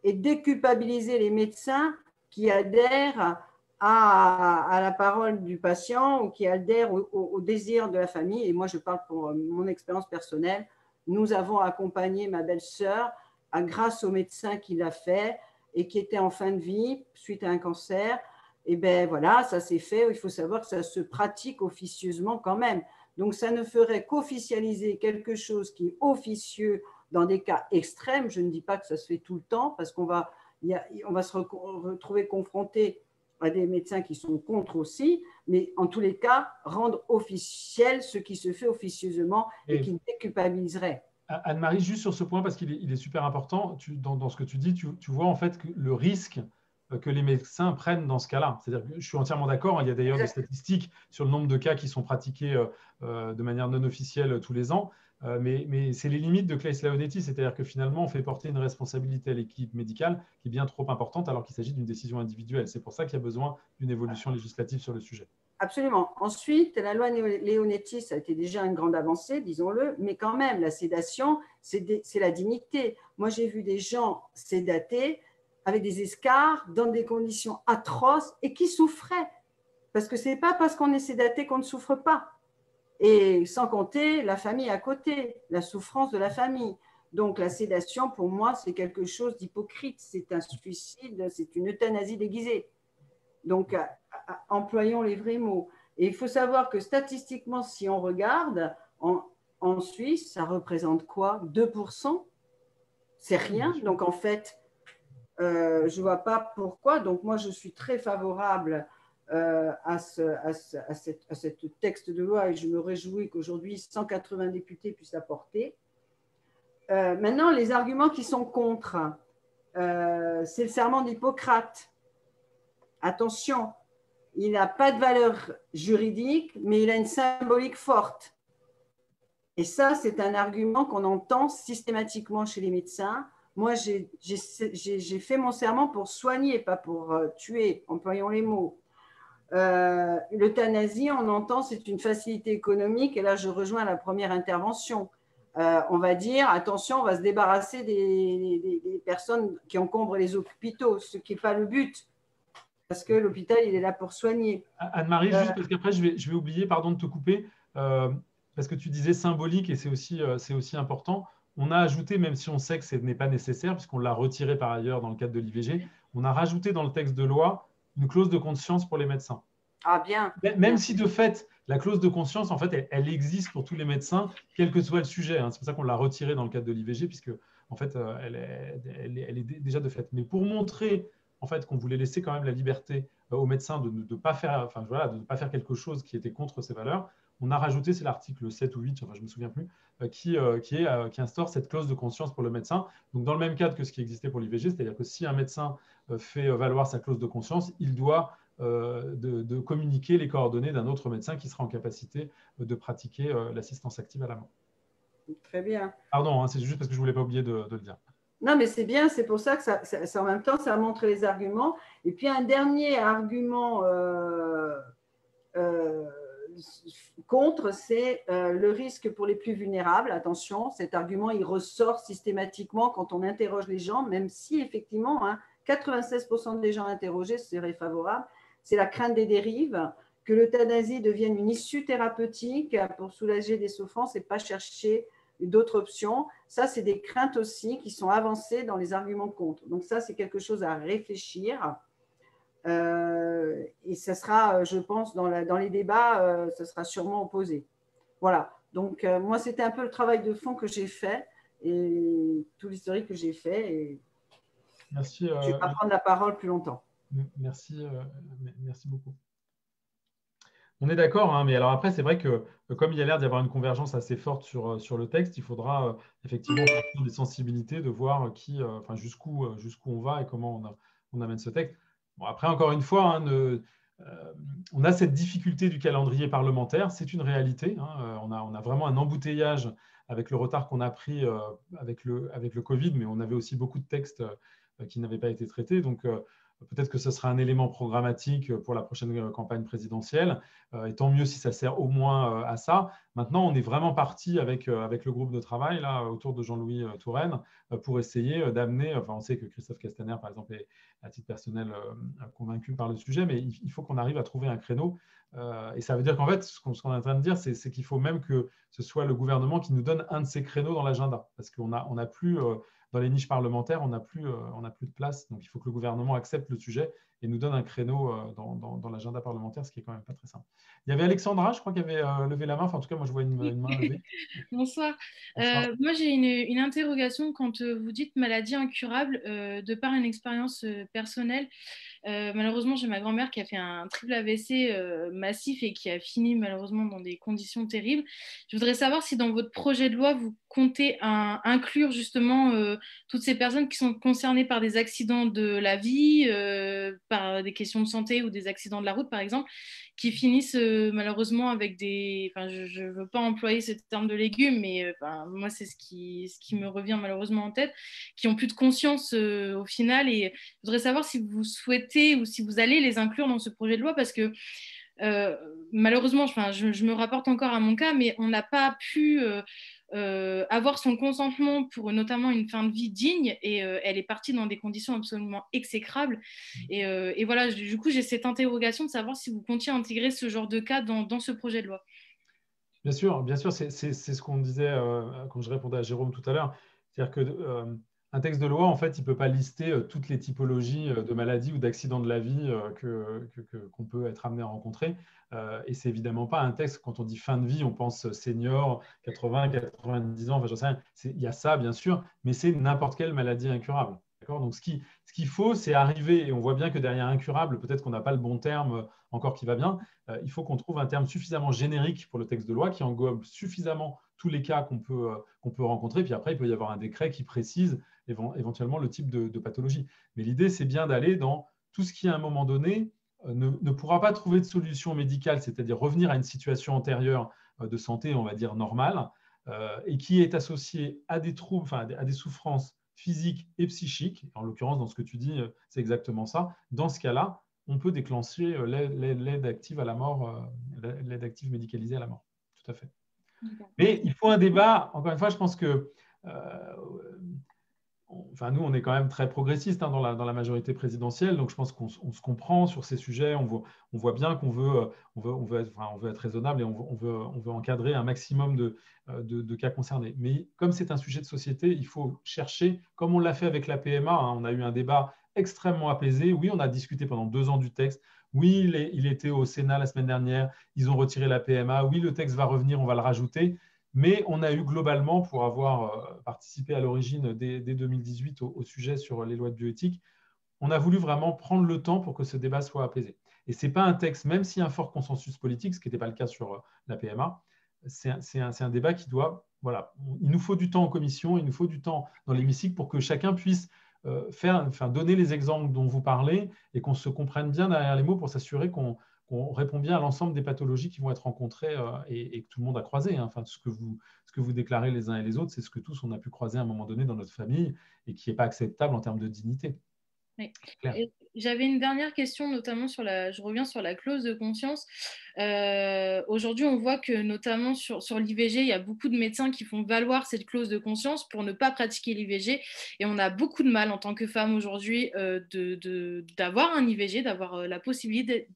E: et déculpabiliser les médecins qui adhèrent à la parole du patient ou qui adhèrent au désir de la famille. Et moi, je parle pour mon expérience personnelle. Nous avons accompagné ma belle-sœur grâce au médecin qui l'a fait et qui était en fin de vie suite à un cancer. Et bien voilà, ça s'est fait. Il faut savoir que ça se pratique officieusement quand même. Donc, ça ne ferait qu'officialiser quelque chose qui est officieux dans des cas extrêmes. Je ne dis pas que ça se fait tout le temps parce qu'on va se retrouver confronté à des médecins qui sont contre aussi, mais en tous les cas, rendre officiel ce qui se fait officieusement et qui déculpabiliserait.
C: Anne-Marie, juste sur ce point, parce qu'il est super important, dans ce que tu dis, tu vois en fait que le risque que les médecins prennent dans ce cas-là. C'est-à-dire que je suis entièrement d'accord, il y a d'ailleurs des statistiques sur le nombre de cas qui sont pratiqués de manière non officielle tous les ans, mais c'est les limites de Claes-Leonetti, c'est-à-dire que finalement, on fait porter une responsabilité à l'équipe médicale qui est bien trop importante alors qu'il s'agit d'une décision individuelle. C'est pour ça qu'il y a besoin d'une évolution législative sur le sujet.
E: Absolument. Ensuite, la loi Leonetti, ça a été déjà une grande avancée, disons-le, mais quand même, la sédation, c'est la dignité. Moi, j'ai vu des gens sédatés avec des escarres, dans des conditions atroces et qui souffraient. Parce que ce n'est pas parce qu'on est sédaté qu'on ne souffre pas. Et sans compter la famille à côté, la souffrance de la famille. Donc la sédation, pour moi, c'est quelque chose d'hypocrite. C'est un suicide, c'est une euthanasie déguisée. Donc employons les vrais mots. Et il faut savoir que statistiquement, si on regarde, en Suisse, ça représente quoi? 2%? C'est rien. Donc en fait, je ne vois pas pourquoi. Donc, moi, je suis très favorable à ce texte de loi et je me réjouis qu'aujourd'hui, 180 députés puissent l'apporter. Maintenant, les arguments qui sont contre, c'est le serment d'Hippocrate. Attention, il n'a pas de valeur juridique, mais il a une symbolique forte. Et ça, c'est un argument qu'on entend systématiquement chez les médecins. Moi, j'ai fait mon serment pour soigner, pas pour tuer, employons les mots. L'euthanasie, on entend, c'est une facilité économique. Et là, je rejoins la première intervention. On va dire, attention, on va se débarrasser des personnes qui encombrent les hôpitaux, ce qui n'est pas le but. Parce que l'hôpital, il est là pour soigner.
C: Anne-Marie, juste parce qu'après, je vais oublier, pardon de te couper, parce que tu disais symbolique et c'est aussi important. On a ajouté, même si on sait que ce n'est pas nécessaire, puisqu'on l'a retiré par ailleurs dans le cadre de l'IVG, on a rajouté dans le texte de loi une clause de conscience pour les médecins.
E: Ah bien.
C: Même si de fait, la clause de conscience, en fait, elle existe pour tous les médecins, quel que soit le sujet. C'est pour ça qu'on l'a retirée dans le cadre de l'IVG, puisque en fait, elle est déjà de fait. Mais pour montrer en fait, qu'on voulait laisser quand même la liberté aux médecins de ne pas faire, de ne pas faire quelque chose qui était contre ces valeurs, on a rajouté, c'est l'article 7 ou 8, je ne me souviens plus, qui instaure cette clause de conscience pour le médecin. Donc, dans le même cadre que ce qui existait pour l'IVG, c'est-à-dire que si un médecin fait valoir sa clause de conscience, il doit de communiquer les coordonnées d'un autre médecin qui sera en capacité de pratiquer l'assistance active à la mort.
E: Très bien.
C: Pardon, c'est juste parce que je ne voulais pas oublier de le dire.
E: Non, mais c'est bien, c'est pour ça que ça, en même temps, ça montre les arguments. Et puis, un dernier argument contre, c'est le risque pour les plus vulnérables. Attention, cet argument, il ressort systématiquement quand on interroge les gens, même si, effectivement, 96% des gens interrogés seraient favorables. C'est la crainte des dérives, que l'euthanasie devienne une issue thérapeutique pour soulager des souffrances et pas chercher d'autres options. Ça, c'est des craintes aussi qui sont avancées dans les arguments contre. Donc ça, c'est quelque chose à réfléchir. Et ça sera, je pense, dans les débats, ça sera sûrement opposé. Voilà. Donc, moi, c'était un peu le travail de fond que j'ai fait et tout l'historique que j'ai fait. Et
C: merci.
E: Je ne vais pas prendre la parole plus longtemps.
C: Merci beaucoup. On est d'accord, mais alors après, c'est vrai que comme il y a l'air d'y avoir une convergence assez forte sur le texte, il faudra effectivement des sensibilités, de voir jusqu'où on va et comment on amène ce texte. Bon, après, encore une fois, on a cette difficulté du calendrier parlementaire, c'est une réalité. Hein. On a vraiment un embouteillage avec le retard qu'on a pris avec le Covid, mais on avait aussi beaucoup de textes qui n'avaient pas été traités. Donc, peut-être que ce sera un élément programmatique pour la prochaine campagne présidentielle, et tant mieux si ça sert au moins à ça. Maintenant, on est vraiment parti avec le groupe de travail là, autour de Jean-Louis Touraine pour essayer d'amener, on sait que Christophe Castaner, par exemple, est à titre personnel convaincu par le sujet, mais il faut qu'on arrive à trouver un créneau. Et ça veut dire qu'en fait, ce qu'on est en train de dire, c'est qu'il faut même que ce soit le gouvernement qui nous donne un de ces créneaux dans l'agenda, parce qu'on n'a plus... dans les niches parlementaires, on n'a plus de place. Donc, il faut que le gouvernement accepte le sujet et nous donne un créneau dans l'agenda parlementaire, ce qui est quand même pas très simple. Il y avait Alexandra, je crois, qui avait levé la main. Enfin, en tout cas, moi, je vois une main levée.
F: Bonsoir.
C: Bonsoir.
F: Moi, j'ai une interrogation quand vous dites maladie incurable, de par une expérience personnelle. Malheureusement, j'ai ma grand-mère qui a fait un triple AVC massif et qui a fini malheureusement dans des conditions terribles. Je voudrais savoir si dans votre projet de loi, vous comptez inclure justement toutes ces personnes qui sont concernées par des accidents de la vie, par des questions de santé ou des accidents de la route, par exemple, qui finissent malheureusement avec des... Enfin, je ne veux pas employer ce terme de légumes, mais moi, c'est ce qui me revient malheureusement en tête, qui n'ont plus de conscience au final. Et je voudrais savoir si vous souhaitez ou si vous allez les inclure dans ce projet de loi, parce que malheureusement, je me rapporte encore à mon cas, mais on n'a pas pu avoir son consentement pour notamment une fin de vie digne, et elle est partie dans des conditions absolument exécrables. Et voilà, du coup, j'ai cette interrogation de savoir si vous comptiez intégrer ce genre de cas dans ce projet de loi.
C: Bien sûr, c'est ce qu'on disait quand je répondais à Jérôme tout à l'heure. C'est-à-dire que un texte de loi, en fait, il ne peut pas lister toutes les typologies de maladies ou d'accidents de la vie qu'on peut être amené à rencontrer. Et ce n'est évidemment pas un texte, quand on dit fin de vie, on pense senior, 80, 90 ans, enfin, j'en sais rien. Il y a ça, bien sûr, mais c'est n'importe quelle maladie incurable. Donc, ce qu'il faut, c'est arriver, et on voit bien que derrière incurable, peut-être qu'on n'a pas le bon terme encore qui va bien, il faut qu'on trouve un terme suffisamment générique pour le texte de loi qui englobe suffisamment tous les cas qu'on peut rencontrer. Puis après, il peut y avoir un décret qui précise éventuellement le type de pathologie. Mais l'idée, c'est bien d'aller dans tout ce qui, à un moment donné, ne pourra pas trouver de solution médicale, c'est-à-dire revenir à une situation antérieure de santé, on va dire normale, et qui est associée à des troubles, enfin à des souffrances physiques et psychiques. En l'occurrence, dans ce que tu dis, c'est exactement ça. Dans ce cas-là, on peut déclencher l'aide active à la mort, l'aide active médicalisée à la mort. Tout à fait. Mais il faut un débat. Encore une fois, je pense que nous, on est quand même très progressistes dans la majorité présidentielle, donc je pense qu'on se comprend sur ces sujets. On voit bien qu'on veut être raisonnable et on veut encadrer un maximum de cas concernés. Mais comme c'est un sujet de société, il faut chercher, comme on l'a fait avec la PMA, on a eu un débat extrêmement apaisé. Oui, on a discuté pendant 2 ans du texte. Oui, il était au Sénat la semaine dernière. Ils ont retiré la PMA. Oui, le texte va revenir, on va le rajouter. Mais on a eu globalement, pour avoir participé à l'origine dès 2018 au sujet sur les lois de bioéthique, on a voulu vraiment prendre le temps pour que ce débat soit apaisé. Et ce n'est pas un texte, même s'il y a un fort consensus politique, ce qui n'était pas le cas sur la PMA, c'est un débat qui doit... Voilà, il nous faut du temps en commission, il nous faut du temps dans l'hémicycle pour que chacun puisse donner les exemples dont vous parlez et qu'on se comprenne bien derrière les mots pour s'assurer qu'on répond bien à l'ensemble des pathologies qui vont être rencontrées et que tout le monde a croisé. Enfin, ce que vous déclarez les uns et les autres, c'est ce que tous on a pu croiser à un moment donné dans notre famille et qui n'est pas acceptable en termes de dignité.
F: Oui. J'avais une dernière question, notamment je reviens sur la clause de conscience. Aujourd'hui, on voit que notamment sur l'IVG, il y a beaucoup de médecins qui font valoir cette clause de conscience pour ne pas pratiquer l'IVG. Et on a beaucoup de mal en tant que femme aujourd'hui d'avoir un IVG, d'avoir la possibilité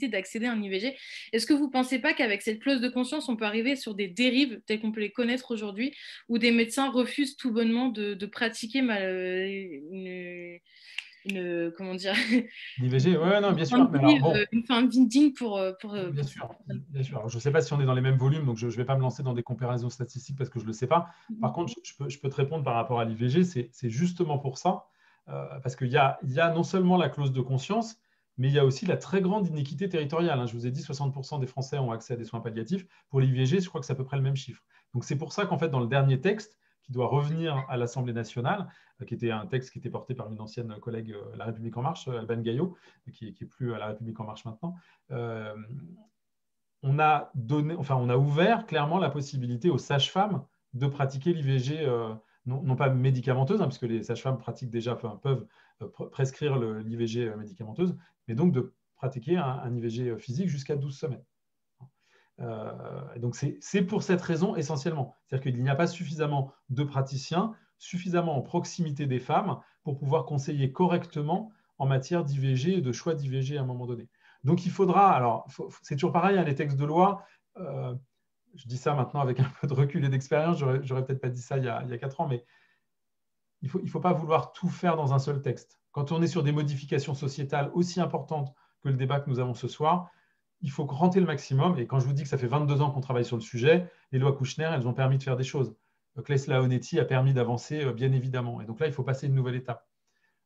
F: d'accéder à un IVG. Est-ce que vous ne pensez pas qu'avec cette clause de conscience, on peut arriver sur des dérives telles qu'on peut les connaître aujourd'hui, où des médecins refusent tout bonnement de pratiquer comment dire,
C: l'IVG, ouais, non, bien sûr. Mais alors, bon,
F: une fin de vie digne pour
C: bien sûr, bien sûr. Alors, je ne sais pas si on est dans les mêmes volumes, donc je ne vais pas me lancer dans des comparaisons statistiques parce que je ne le sais pas. Par contre, je peux te répondre par rapport à l'IVG, c'est justement pour ça, parce qu'il y a non seulement la clause de conscience, mais il y a aussi la très grande inéquité territoriale. Je vous ai dit 60% des Français ont accès à des soins palliatifs. Pour l'IVG, je crois que c'est à peu près le même chiffre. Donc c'est pour ça qu'en fait, dans le dernier texte, qui doit revenir à l'Assemblée nationale, qui était un texte qui était porté par une ancienne collègue La République En Marche, Alban Gaillot, qui n'est plus à La République En Marche maintenant. On a ouvert clairement la possibilité aux sages-femmes de pratiquer l'IVG, non pas médicamenteuse, parce que les sages-femmes pratiquent déjà, peuvent prescrire l'IVG médicamenteuse, mais donc de pratiquer un IVG physique jusqu'à 12 semaines. Donc c'est pour cette raison essentiellement. C'est-à-dire qu'il n'y a pas suffisamment de praticiens, suffisamment en proximité des femmes pour pouvoir conseiller correctement en matière d'IVG et de choix d'IVG à un moment donné. Donc il faudra, alors c'est toujours pareil, hein, les textes de loi, je dis ça maintenant avec un peu de recul et d'expérience, j'aurais peut-être pas dit ça il y a 4 ans, mais il faut pas vouloir tout faire dans un seul texte. Quand on est sur des modifications sociétales aussi importantes que le débat que nous avons ce soir, il faut cranter le maximum. Et quand je vous dis que ça fait 22 ans qu'on travaille sur le sujet, les lois Kouchner, elles ont permis de faire des choses. Claes-Leonetti a permis d'avancer, bien évidemment. Et donc là, il faut passer une nouvelle étape.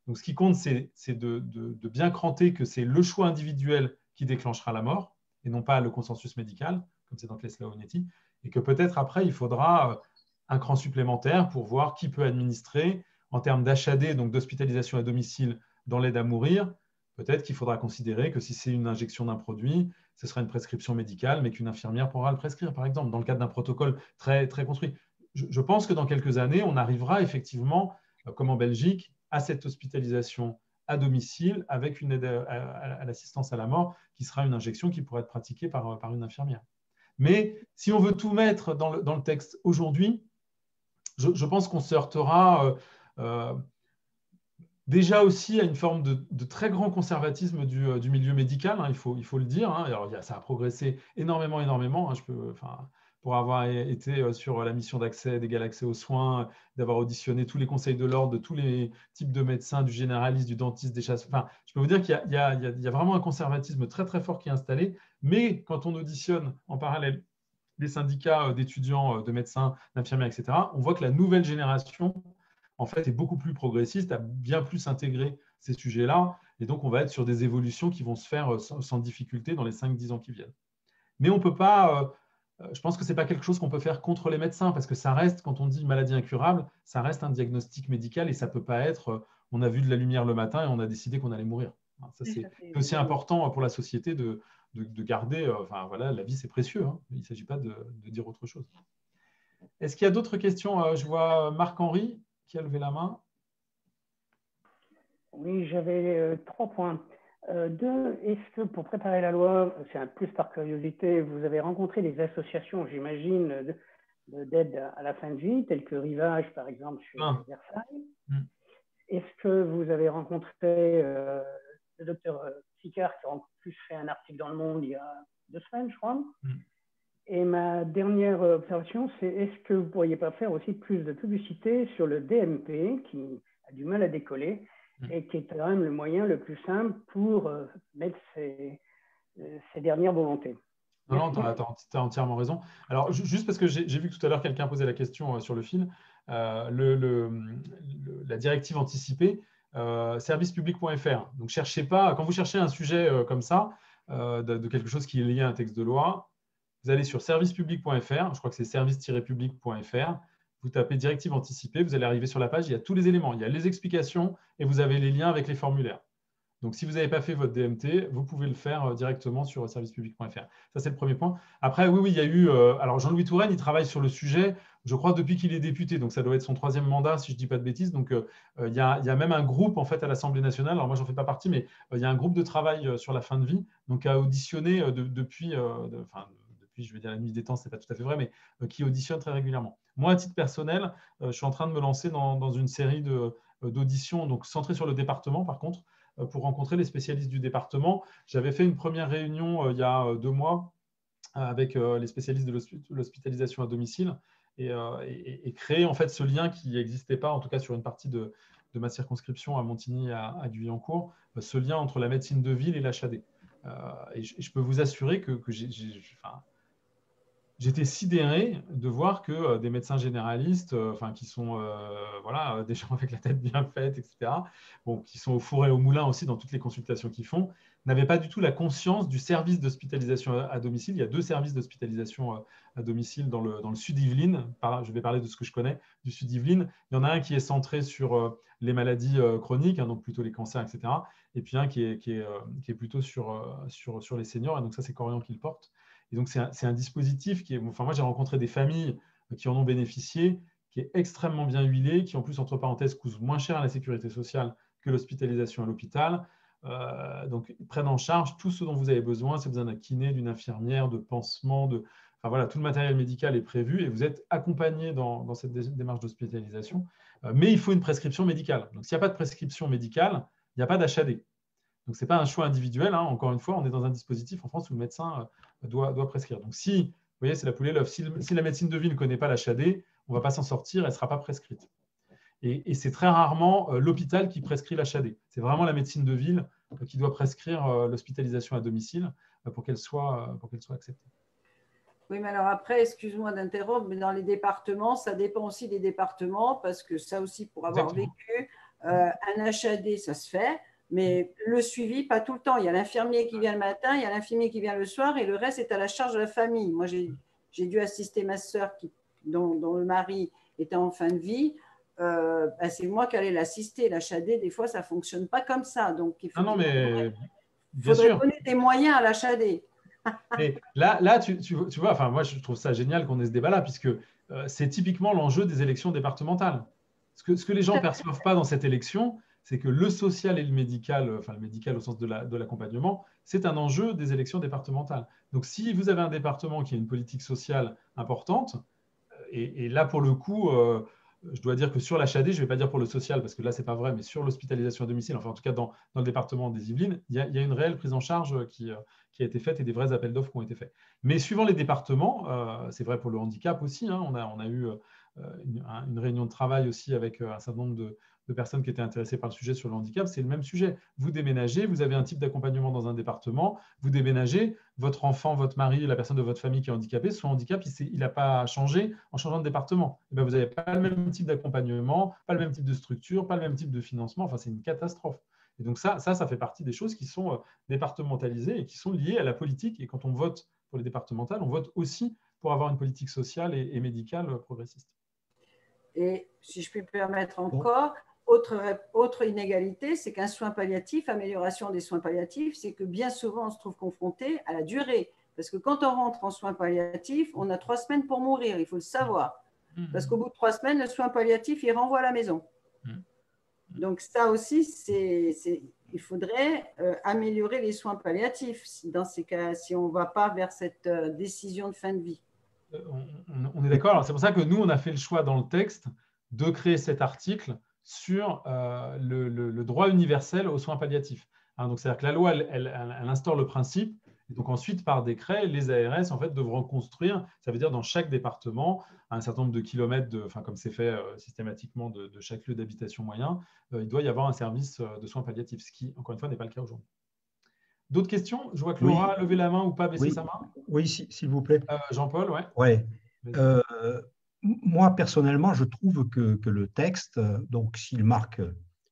C: Donc ce qui compte, c'est de bien cranter que c'est le choix individuel qui déclenchera la mort, et non pas le consensus médical, comme c'est dans Claes-Leonetti. Et que peut-être après, il faudra un cran supplémentaire pour voir qui peut administrer en termes d'HAD, donc d'hospitalisation à domicile dans l'aide à mourir. Peut-être qu'il faudra considérer que si c'est une injection d'un produit, ce sera une prescription médicale, mais qu'une infirmière pourra le prescrire, par exemple, dans le cadre d'un protocole très, très construit. Je pense que dans quelques années, on arrivera effectivement, comme en Belgique, à cette hospitalisation à domicile avec une aide à l'assistance à la mort qui sera une injection qui pourra être pratiquée par une infirmière. Mais si on veut tout mettre dans le texte aujourd'hui, je pense qu'on se heurtera déjà aussi à une forme de très grand conservatisme du milieu médical, hein, il faut le dire. Hein. Alors, ça a progressé énormément. Hein. Pour avoir été sur la mission d'égal accès aux soins, d'avoir auditionné tous les conseils de l'ordre, de tous les types de médecins, du généraliste, du dentiste, des chasseurs. Enfin, je peux vous dire qu'il y a vraiment un conservatisme très, très fort qui est installé. Mais quand on auditionne en parallèle les syndicats d'étudiants, de médecins, d'infirmiers, etc., on voit que la nouvelle génération en fait, est beaucoup plus progressiste, a bien plus intégré ces sujets-là. Et donc, on va être sur des évolutions qui vont se faire sans difficulté dans les 5-10 ans qui viennent. Mais on ne peut pas, je pense que ce n'est pas quelque chose qu'on peut faire contre les médecins, parce que ça reste, quand on dit maladie incurable, ça reste un diagnostic médical et ça ne peut pas être, on a vu de la lumière le matin et on a décidé qu'on allait mourir. Ça, c'est aussi important pour la société de garder, voilà, la vie c'est précieux, hein. Il ne s'agit pas de dire autre chose. Est-ce qu'il y a d'autres questions? Je vois Marc-Henri qui a levé la main.
G: Oui, j'avais 3 points. 2, est-ce que pour préparer la loi, c'est un plus par curiosité, vous avez rencontré des associations, j'imagine, d'aide à la fin de vie, telles que Rivage, par exemple, chez Versailles. Est-ce que vous avez rencontré le docteur Sicard, qui a en plus fait un article dans Le Monde il y a 2 semaines, je crois. Et ma dernière observation, c'est est-ce que vous ne pourriez pas faire aussi plus de publicité sur le DMP, qui a du mal à décoller, et qui est quand même le moyen le plus simple pour mettre ses dernières volontés.
C: Non, tu as entièrement raison. Alors, juste parce que j'ai vu que tout à l'heure, quelqu'un posait la question sur le fil, la directive anticipée, servicepublic.fr. Donc, cherchez pas, quand vous cherchez un sujet comme ça, de quelque chose qui est lié à un texte de loi, vous allez sur servicepublic.fr, je crois que c'est service-public.fr, vous tapez directive anticipée, vous allez arriver sur la page, il y a tous les éléments, il y a les explications et vous avez les liens avec les formulaires. Donc, si vous n'avez pas fait votre DMT, vous pouvez le faire directement sur servicepublic.fr. Ça, c'est le premier point. Après, oui, il y a eu… alors, Jean-Louis Touraine, il travaille sur le sujet, je crois, depuis qu'il est député. Donc, ça doit être son 3e mandat, si je ne dis pas de bêtises. Donc, il y a même un groupe, en fait, à l'Assemblée nationale. Alors, moi, je n'en fais pas partie, mais il y a un groupe de travail sur la fin de vie, donc à auditionner depuis, je vais dire la nuit des temps, ce n'est pas tout à fait vrai, mais qui auditionne très régulièrement. Moi, à titre personnel, je suis en train de me lancer dans une série d'auditions, donc centrées sur le département, par contre, pour rencontrer les spécialistes du département. J'avais fait une première réunion il y a 2 mois avec les spécialistes de l'hospitalisation à domicile et créer en fait ce lien qui n'existait pas, en tout cas sur une partie de ma circonscription à Montigny à Guyancourt, ce lien entre la médecine de ville et l'HAD. Et je peux vous assurer que j'étais sidéré de voir que des médecins généralistes, qui sont voilà, des gens avec la tête bien faite, etc., bon, qui sont au four et au moulin aussi dans toutes les consultations qu'ils font, n'avaient pas du tout la conscience du service d'hospitalisation à domicile. Il y a 2 services d'hospitalisation à domicile dans le sud Yvelines. Je vais parler de ce que je connais du sud Yvelines. Il y en a un qui est centré sur les maladies chroniques, hein, donc plutôt les cancers, etc. Et puis un qui est plutôt sur les seniors. Et donc ça, c'est Corian qui le porte. Et donc, c'est un dispositif qui est… Enfin, moi, j'ai rencontré des familles qui en ont bénéficié, qui est extrêmement bien huilé, qui, en plus, entre parenthèses, coûte moins cher à la sécurité sociale que l'hospitalisation à l'hôpital. Donc, ils prennent en charge tout ce dont vous avez besoin. Si vous avez besoin d'un kiné, d'une infirmière, de pansement, enfin, voilà, tout le matériel médical est prévu et vous êtes accompagné dans cette démarche d'hospitalisation. Mais il faut une prescription médicale. Donc, s'il n'y a pas de prescription médicale, il n'y a pas d'HAD. Donc, ce n'est pas un choix individuel. Hein. Encore une fois, on est dans un dispositif en France où le médecin doit prescrire. Donc, si, vous voyez, c'est la poule et l'œuf. Si la médecine de ville ne connaît pas l'HAD, on ne va pas s'en sortir, elle ne sera pas prescrite. Et c'est très rarement l'hôpital qui prescrit l'HAD. C'est vraiment la médecine de ville qui doit prescrire l'hospitalisation à domicile pour qu'elle soit acceptée.
E: Oui, mais alors après, excuse-moi d'interrompre, mais dans les départements, ça dépend aussi des départements, parce que ça aussi, pour avoir vécu, un HAD, ça se fait, mais le suivi, pas tout le temps. Il y a l'infirmier qui vient le matin, il y a l'infirmier qui vient le soir, et le reste est à la charge de la famille. Moi, j'ai dû assister ma sœur dont le mari était en fin de vie. C'est moi qui allais l'assister. L'HAD, des fois, ça ne fonctionne pas comme ça. Donc, il faudrait donner des moyens à l'HAD.
C: Et là tu vois, enfin, moi, je trouve ça génial qu'on ait ce débat-là, puisque c'est typiquement l'enjeu des élections départementales. Ce que les gens ne perçoivent pas dans cette élection, c'est que le social et le médical au sens de l'accompagnement, c'est un enjeu des élections départementales. Donc, si vous avez un département qui a une politique sociale importante, et là, pour le coup, je dois dire que sur l'HAD, je ne vais pas dire pour le social, parce que là, ce n'est pas vrai, mais sur l'hospitalisation à domicile, enfin, en tout cas, dans le département des Yvelines, il y a une réelle prise en charge qui a été faite et des vrais appels d'offres qui ont été faits. Mais suivant les départements, c'est vrai pour le handicap aussi, hein, on a eu une réunion de travail aussi avec un certain nombre de personnes qui étaient intéressées par le sujet sur le handicap, c'est le même sujet. Vous déménagez, vous avez un type d'accompagnement dans un département, vous déménagez, votre enfant, votre mari, la personne de votre famille qui est handicapée, son handicap, il n'a pas changé en changeant de département. Et bien, vous n'avez pas le même type d'accompagnement, pas le même type de structure, pas le même type de financement, enfin, c'est une catastrophe. Et donc ça fait partie des choses qui sont départementalisées et qui sont liées à la politique. Et quand on vote pour les départementales, on vote aussi pour avoir une politique sociale et médicale progressiste.
E: Et si je puis me permettre encore, autre inégalité, c'est qu'un soin palliatif, amélioration des soins palliatifs, c'est que bien souvent, on se trouve confronté à la durée. Parce que quand on rentre en soins palliatifs, on a 3 semaines pour mourir, il faut le savoir. Parce qu'au bout de 3 semaines, le soin palliatif, il renvoie à la maison. Donc ça aussi, il faudrait améliorer les soins palliatifs dans ces cas, si on ne va pas vers cette décision de fin de vie.
C: On est d'accord. C'est pour ça que nous, on a fait le choix dans le texte de créer cet article sur le droit universel aux soins palliatifs. Hein, donc, c'est-à-dire que la loi, elle instaure le principe. Et donc, ensuite, par décret, les ARS en fait, devront construire, ça veut dire dans chaque département, un certain nombre de kilomètres, comme c'est fait systématiquement de chaque lieu d'habitation moyen, il doit y avoir un service de soins palliatifs, ce qui, encore une fois, n'est pas le cas aujourd'hui. D'autres questions? Je vois que Laura a levé la main ou pas baissé sa main.
H: Oui, s'il vous plaît.
C: Jean-Paul, ouais.
H: Ouais. Moi, personnellement, je trouve que le texte, donc s'il marque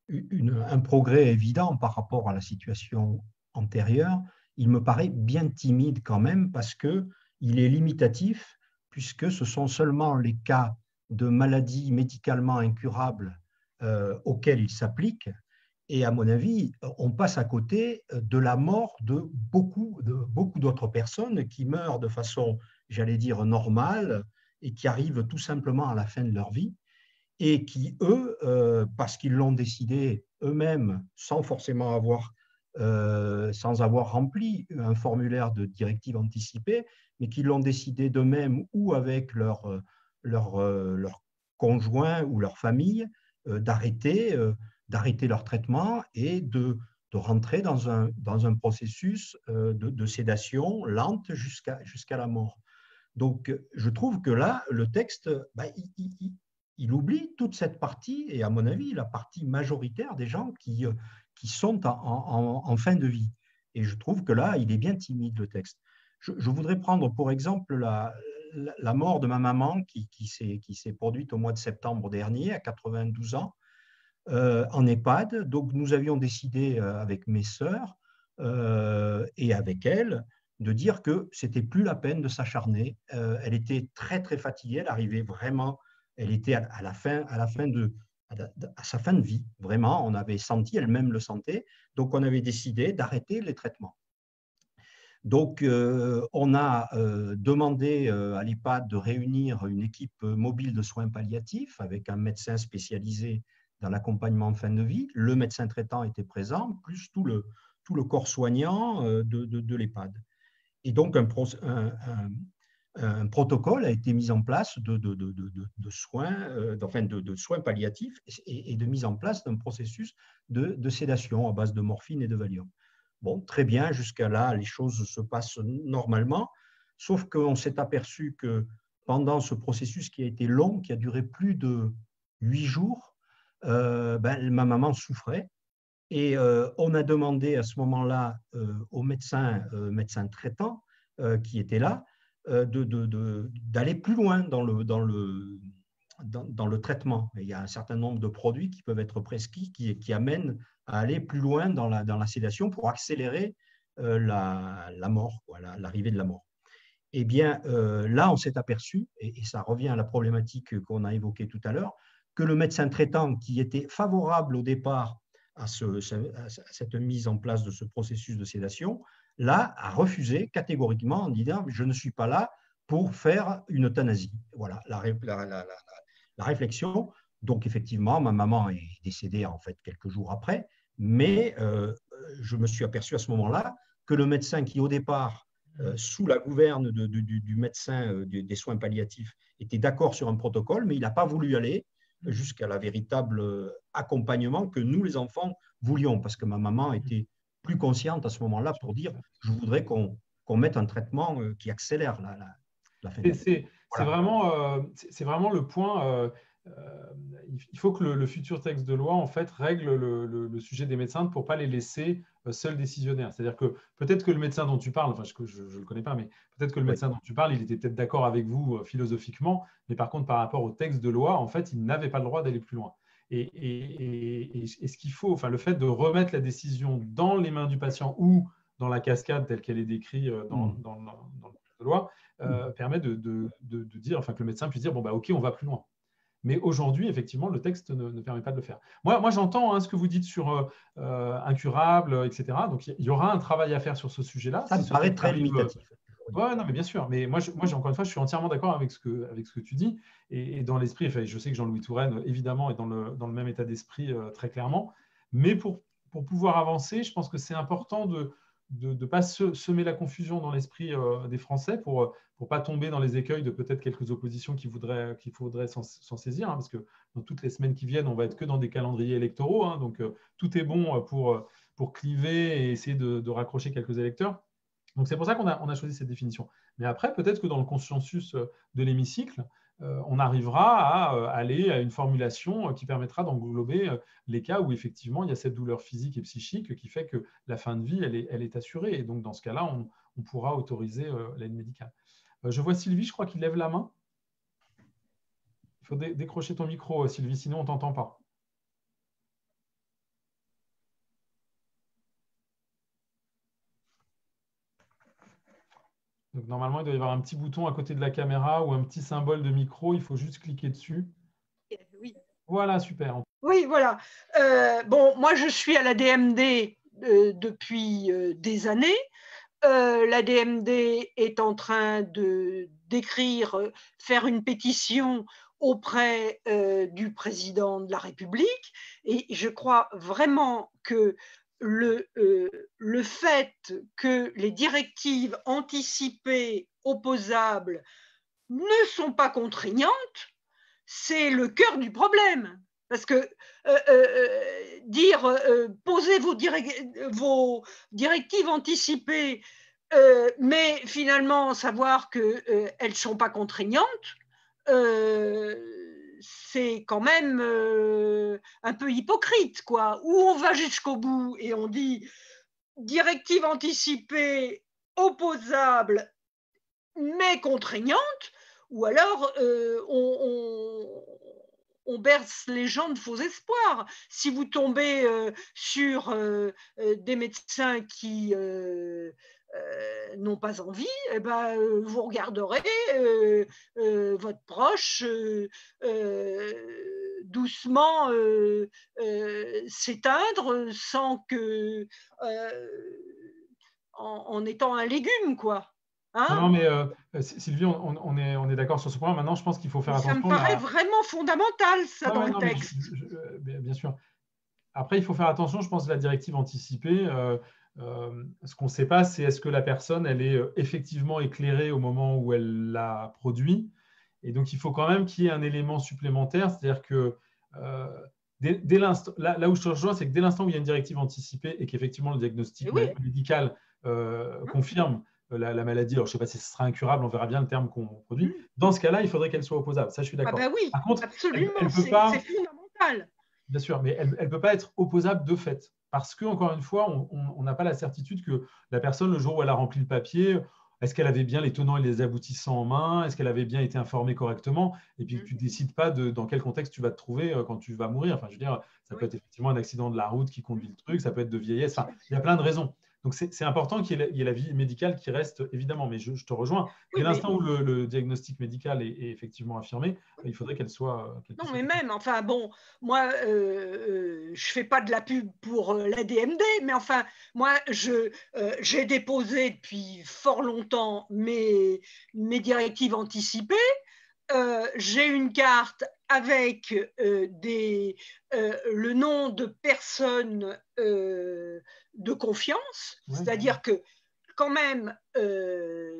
H: un progrès évident par rapport à la situation antérieure, il me paraît bien timide quand même parce qu'il est limitatif puisque ce sont seulement les cas de maladies médicalement incurables auxquels il s'applique. Et à mon avis, on passe à côté de la mort de beaucoup d'autres personnes qui meurent de façon, j'allais dire, normale et qui arrivent tout simplement à la fin de leur vie et qui, eux, parce qu'ils l'ont décidé eux-mêmes sans forcément avoir rempli un formulaire de directive anticipée, mais qui l'ont décidé d'eux-mêmes ou avec leur conjoint ou leur famille, d'arrêter leur traitement et de rentrer dans un processus de sédation lente jusqu'à la mort. Donc, je trouve que là, le texte, il oublie toute cette partie, et à mon avis, la partie majoritaire des gens qui sont en fin de vie. Et je trouve que là, il est bien timide, le texte. Je voudrais prendre pour exemple la mort de ma maman qui s'est produite au mois de septembre dernier, à 92 ans, en EHPAD. Donc, nous avions décidé avec mes sœurs et avec elle de dire que c'était plus la peine de s'acharner. Elle était très, très fatiguée. Elle arrivait vraiment, elle était à sa fin de vie. Vraiment, on avait senti, elle-même le sentait. Donc, on avait décidé d'arrêter les traitements. Donc, on a demandé à l'EHPAD de réunir une équipe mobile de soins palliatifs avec un médecin spécialisé dans l'accompagnement en fin de vie. Le médecin traitant était présent, plus tout le corps soignant de l'EHPAD. Et donc, un protocole a été mis en place de soins palliatifs et de mise en place d'un processus de sédation à base de morphine et de Valium. Bon, très bien, jusqu'à là, les choses se passent normalement, sauf qu'on s'est aperçu que pendant ce processus qui a été long, qui a duré plus de 8 jours, ma maman souffrait. Et on a demandé à ce moment-là au médecin traitant qui était là d'aller plus loin dans le traitement. Et il y a un certain nombre de produits qui peuvent être prescrits qui amènent à aller plus loin dans la sédation pour accélérer la mort, l'arrivée de la mort. Eh bien, là, on s'est aperçu, et ça revient à la problématique qu'on a évoquée tout à l'heure, que le médecin traitant qui était favorable au départ à cette mise en place de ce processus de sédation, là, a refusé catégoriquement en disant « je ne suis pas là pour faire une euthanasie ». Voilà la réflexion. Donc, effectivement, ma maman est décédée en fait quelques jours après, mais je me suis aperçu à ce moment-là que le médecin qui, au départ, sous la gouverne du médecin des soins palliatifs, était d'accord sur un protocole, mais il n'a pas voulu aller jusqu'à la véritable accompagnement que nous, les enfants, voulions, parce que ma maman était plus consciente à ce moment-là pour dire « je voudrais qu'on mette un traitement qui accélère la fin de vie ».
C: C'est vraiment le point. Il faut que le futur texte de loi en fait règle le sujet des médecins pour ne pas les laisser seuls décisionnaires. C'est-à-dire que peut-être que le médecin dont tu parles, enfin je ne le connais pas, mais peut-être que le médecin dont tu parles, il était peut-être d'accord avec vous philosophiquement, mais par contre par rapport au texte de loi, en fait, il n'avait pas le droit d'aller plus loin. Et ce qu'il faut, enfin le fait de remettre la décision dans les mains du patient ou dans la cascade telle qu'elle est décrite dans le texte de loi, permet de dire, enfin que le médecin puisse dire bon bah ok, on va plus loin. Mais aujourd'hui, effectivement, le texte ne permet pas de le faire. Moi j'entends ce que vous dites sur incurable, etc. Donc, il y aura un travail à faire sur ce sujet-là.
H: Ça me paraît très limitatif.
C: Oui, non, mais bien sûr. Mais moi, encore une fois, je suis entièrement d'accord avec ce que tu dis. Et dans l'esprit, enfin, je sais que Jean-Louis Touraine, évidemment, est dans le même état d'esprit très clairement. Mais pour pouvoir avancer, je pense que c'est important de ne pas semer la confusion dans l'esprit des Français pour ne pas tomber dans les écueils de peut-être quelques oppositions qu'il faudrait s'en saisir, hein, parce que dans toutes les semaines qui viennent, on va être que dans des calendriers électoraux, hein, donc tout est bon pour cliver et essayer de raccrocher quelques électeurs. Donc c'est pour ça qu'on a choisi cette définition. Mais après, peut-être que dans le consensus de l'hémicycle, on arrivera à aller à une formulation qui permettra d'englober les cas où effectivement il y a cette douleur physique et psychique qui fait que la fin de vie, elle est assurée. Et donc dans ce cas-là, on pourra autoriser l'aide médicale. Je vois Sylvie, je crois qu'il lève la main. Il faut décrocher ton micro, Sylvie, sinon on ne t'entend pas. Donc, normalement, il doit y avoir un petit bouton à côté de la caméra ou un petit symbole de micro. Il faut juste cliquer dessus.
I: Oui.
C: Voilà, super.
I: Oui, voilà. Bon, moi, je suis à la DMD depuis des années. La DMD est en train d'écrire, faire une pétition auprès du président de la République. Et je crois vraiment que le fait que les directives anticipées opposables ne sont pas contraignantes, c'est le cœur du problème. Parce que dire posez vos directives anticipées, mais finalement savoir qu'elles ne sont pas contraignantes, c'est quand même un peu hypocrite, quoi. Ou on va jusqu'au bout et on dit directive anticipée opposable mais contraignante, ou alors on berce les gens de faux espoirs. Si vous tombez sur des médecins qui n'ont pas envie, eh ben, vous regarderez votre proche doucement s'éteindre sans que en étant un légume, quoi. Hein?
C: Non, mais Sylvie, on est d'accord sur ce point. Maintenant, je pense qu'il faut faire attention.
I: Ça me paraît vraiment fondamental, ça, dans le texte.
C: Bien sûr. Après, il faut faire attention, je pense, à la directive anticipée. Ce qu'on ne sait pas, c'est est-ce que la personne, elle est effectivement éclairée au moment où elle la produit. Et donc, il faut quand même qu'il y ait un élément supplémentaire. C'est-à-dire que dès l'instant, là où je te rejoins, c'est que dès l'instant où il y a une directive anticipée et qu'effectivement le diagnostic médical confirme la maladie, alors je ne sais pas si ce sera incurable, on verra bien le terme qu'on produit. Dans ce cas-là, il faudrait qu'elle soit opposable. Ça, je suis d'accord.
I: Ah bah oui, par contre, absolument, c'est fondamental.
C: Bien sûr, mais elle ne peut pas être opposable de fait. Parce que, encore une fois, on n'a pas la certitude que la personne, le jour où elle a rempli le papier, est-ce qu'elle avait bien les tenants et les aboutissants en main? Est-ce qu'elle avait bien été informée correctement? Et puis, tu ne décides pas dans quel contexte tu vas te trouver quand tu vas mourir. Enfin, je veux dire, ça peut être effectivement un accident de la route qui conduit le truc, ça peut être de vieillesse. Enfin, il y a plein de raisons. Donc, c'est important qu'il y ait la vie médicale qui reste, évidemment. Mais je te rejoins. Dès l'instant où le diagnostic médical est effectivement affirmé, il faudrait qu'elle soit…
I: Non, mais même, enfin, bon, moi, je ne fais pas de la pub pour la DMD, mais enfin, moi, j'ai déposé depuis fort longtemps mes directives anticipées. J'ai une carte avec le nom de personnes de confiance, c'est-à-dire que quand même,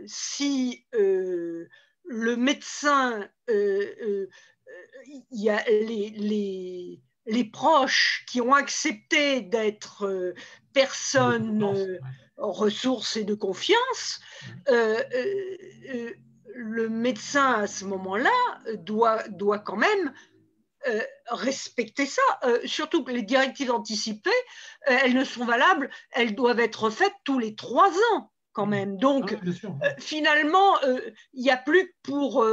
I: si le médecin, il y a les proches qui ont accepté d'être personnes ressources et de confiance, le médecin à ce moment-là doit quand même respecter ça. Surtout que les directives anticipées, elles ne sont valables, elles doivent être faites tous les 3 ans quand même. Donc, finalement, il n'y a plus pour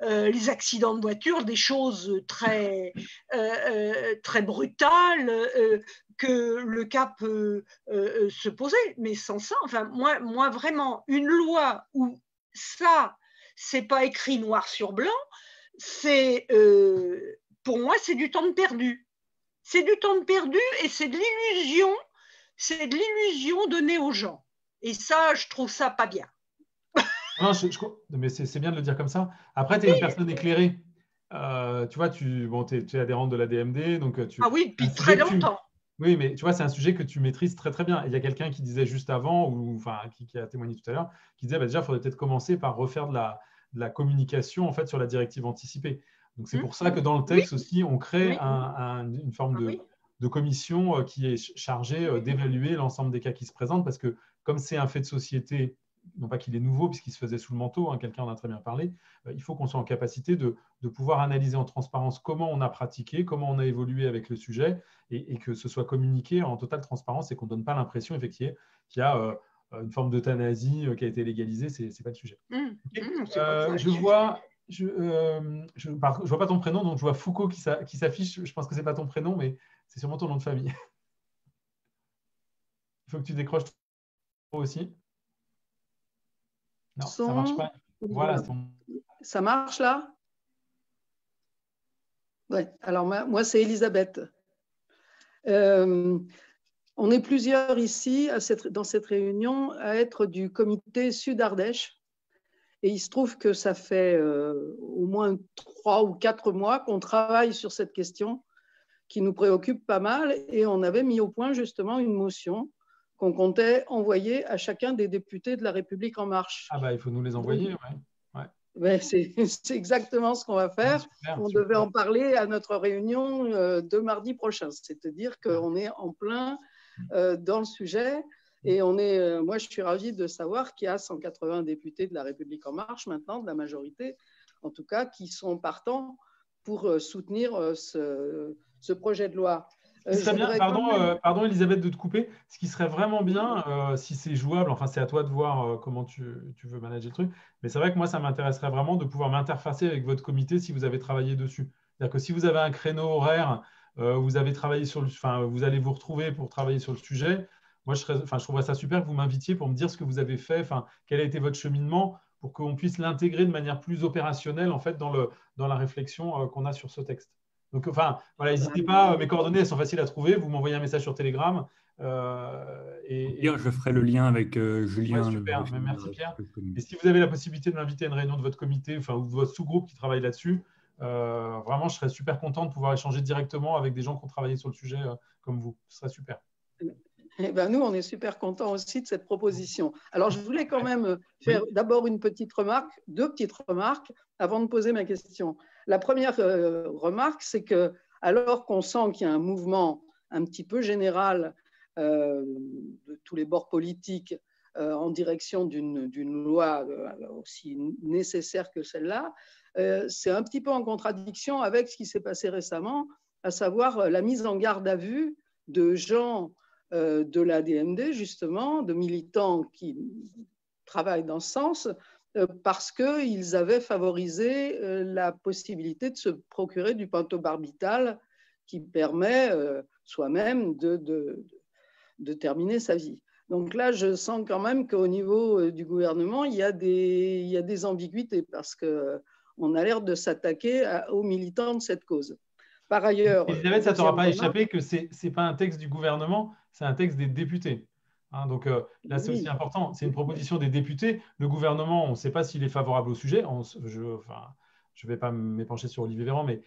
I: les accidents de voiture des choses très brutales que le cas peut se poser. Mais sans ça, enfin, moi vraiment, une loi où ça, c'est pas écrit noir sur blanc, c'est pour moi, c'est du temps de perdu. C'est du temps de perdu et c'est de l'illusion donnée aux gens. Et ça, je trouve ça pas bien.
C: Non, mais c'est bien de le dire comme ça. Après, tu es une personne éclairée. Tu vois, tu es adhérente de la DMD. Donc
I: ah oui, depuis très longtemps.
C: Oui, mais tu vois, c'est un sujet que tu maîtrises très, très bien. Et il y a quelqu'un qui disait juste avant, qui a témoigné tout à l'heure, qui disait déjà, il faudrait peut-être commencer par refaire de la communication en fait, sur la directive anticipée. Donc, c'est pour ça que dans le texte aussi, on crée une forme de commission qui est chargée d'évaluer l'ensemble des cas qui se présentent, parce que comme c'est un fait de société, non pas qu'il est nouveau, puisqu'il se faisait sous le manteau, quelqu'un en a très bien parlé, il faut qu'on soit en capacité de pouvoir analyser en transparence comment on a pratiqué, comment on a évolué avec le sujet, et que ce soit communiqué en totale transparence et qu'on ne donne pas l'impression effectivement qu'il y a une forme d'euthanasie qui a été légalisée, ce n'est pas le sujet. Je vois pas ton prénom, donc je vois Foucault qui s'affiche. Je pense que ce n'est pas ton prénom, mais c'est sûrement ton nom de famille. Il faut que tu décroches aussi. Non, ça ne marche pas. Voilà.
J: Ça marche là? Oui, alors moi c'est Elisabeth. On est plusieurs ici dans cette réunion à être du comité Sud-Ardèche. Et il se trouve que ça fait au moins 3 ou 4 mois qu'on travaille sur cette question qui nous préoccupe pas mal. Et on avait mis au point justement une motion qu'on comptait envoyer à chacun des députés de La République En Marche.
C: Ah bah, il faut nous les envoyer,
J: ouais. C'est exactement ce qu'on va faire. On devait en parler à notre réunion de mardi prochain. C'est-à-dire qu'on est en plein dans le sujet. Et moi, je suis ravie de savoir qu'il y a 180 députés de La République En Marche maintenant, de la majorité, en tout cas, qui sont partants pour soutenir ce projet de loi.
C: Ce qui serait bien, pardon Elisabeth de te couper, ce qui serait vraiment bien, si c'est jouable, enfin c'est à toi de voir comment tu veux manager le truc, mais c'est vrai que moi ça m'intéresserait vraiment de pouvoir m'interfacer avec votre comité si vous avez travaillé dessus. C'est-à-dire que si vous avez un créneau horaire, vous avez travaillé sur vous allez vous retrouver pour travailler sur le sujet, moi je trouverais ça super que vous m'invitiez pour me dire ce que vous avez fait, quel a été votre cheminement, pour qu'on puisse l'intégrer de manière plus opérationnelle en fait dans la réflexion qu'on a sur ce texte. Donc, voilà, n'hésitez pas, mes coordonnées, elles sont faciles à trouver. Vous m'envoyez un message sur Telegram.
B: Je ferai le lien avec Julien.
C: Ouais, super, merci Pierre. Et si vous avez la possibilité de m'inviter à une réunion de votre comité, ou de votre sous-groupe qui travaille là-dessus, vraiment, je serais super content de pouvoir échanger directement avec des gens qui ont travaillé sur le sujet comme vous. Ce serait super.
J: Eh ben, nous, on est super contents aussi de cette proposition. Alors, je voulais quand même faire d'abord deux petites remarques avant de poser ma question. La première remarque, c'est que alors qu'on sent qu'il y a un mouvement un petit peu général de tous les bords politiques en direction d'une loi aussi nécessaire que celle-là, c'est un petit peu en contradiction avec ce qui s'est passé récemment, à savoir la mise en garde à vue de gens de la DMD, justement, de militants qui travaillent dans ce sens, parce qu'ils avaient favorisé la possibilité de se procurer du pentobarbital qui permet soi-même de terminer sa vie. Donc là, je sens quand même qu'au niveau du gouvernement, il y a des ambiguïtés parce qu'on a l'air de s'attaquer aux militants de cette cause. Par ailleurs,
C: Elisabeth, ça ne t'aura pas échappé que ce n'est pas un texte du gouvernement, c'est un texte des députés. Donc là, c'est aussi important. C'est une proposition des députés. Le gouvernement, on ne sait pas s'il est favorable au sujet. Je ne vais pas m'épancher sur Olivier Véran, mais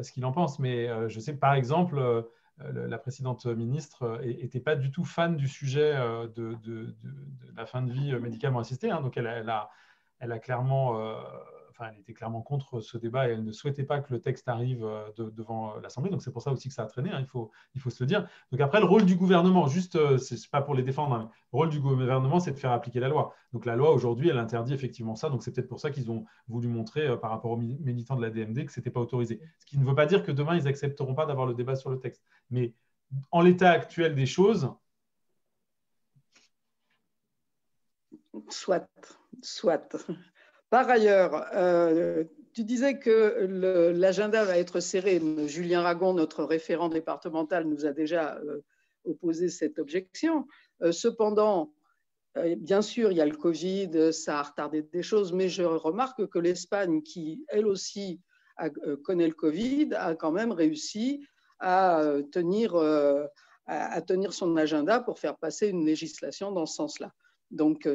C: ce qu'il en pense. Mais je sais que, par exemple, la précédente ministre n'était pas du tout fan du sujet de la fin de vie médicalement assistée. Donc, elle a clairement... elle était clairement contre ce débat et elle ne souhaitait pas que le texte arrive devant l'Assemblée. Donc, c'est pour ça aussi que ça a traîné, il faut se le dire. Donc, après, le rôle du gouvernement, juste, ce n'est pas pour les défendre, mais le rôle du gouvernement, c'est de faire appliquer la loi. Donc, la loi, aujourd'hui, elle interdit effectivement ça. Donc, c'est peut-être pour ça qu'ils ont voulu montrer par rapport aux militants de la DMD que ce n'était pas autorisé. Ce qui ne veut pas dire que demain, ils n'accepteront pas d'avoir le débat sur le texte. Mais en l'état actuel des choses…
J: Soit. Par ailleurs, tu disais que l'agenda va être serré. Julien Ragon, notre référent départemental, nous a déjà opposé cette objection. Cependant, bien sûr, il y a le Covid, ça a retardé des choses, mais je remarque que l'Espagne, qui elle aussi connaît le Covid, a quand même réussi à tenir son agenda pour faire passer une législation dans ce sens-là. Donc,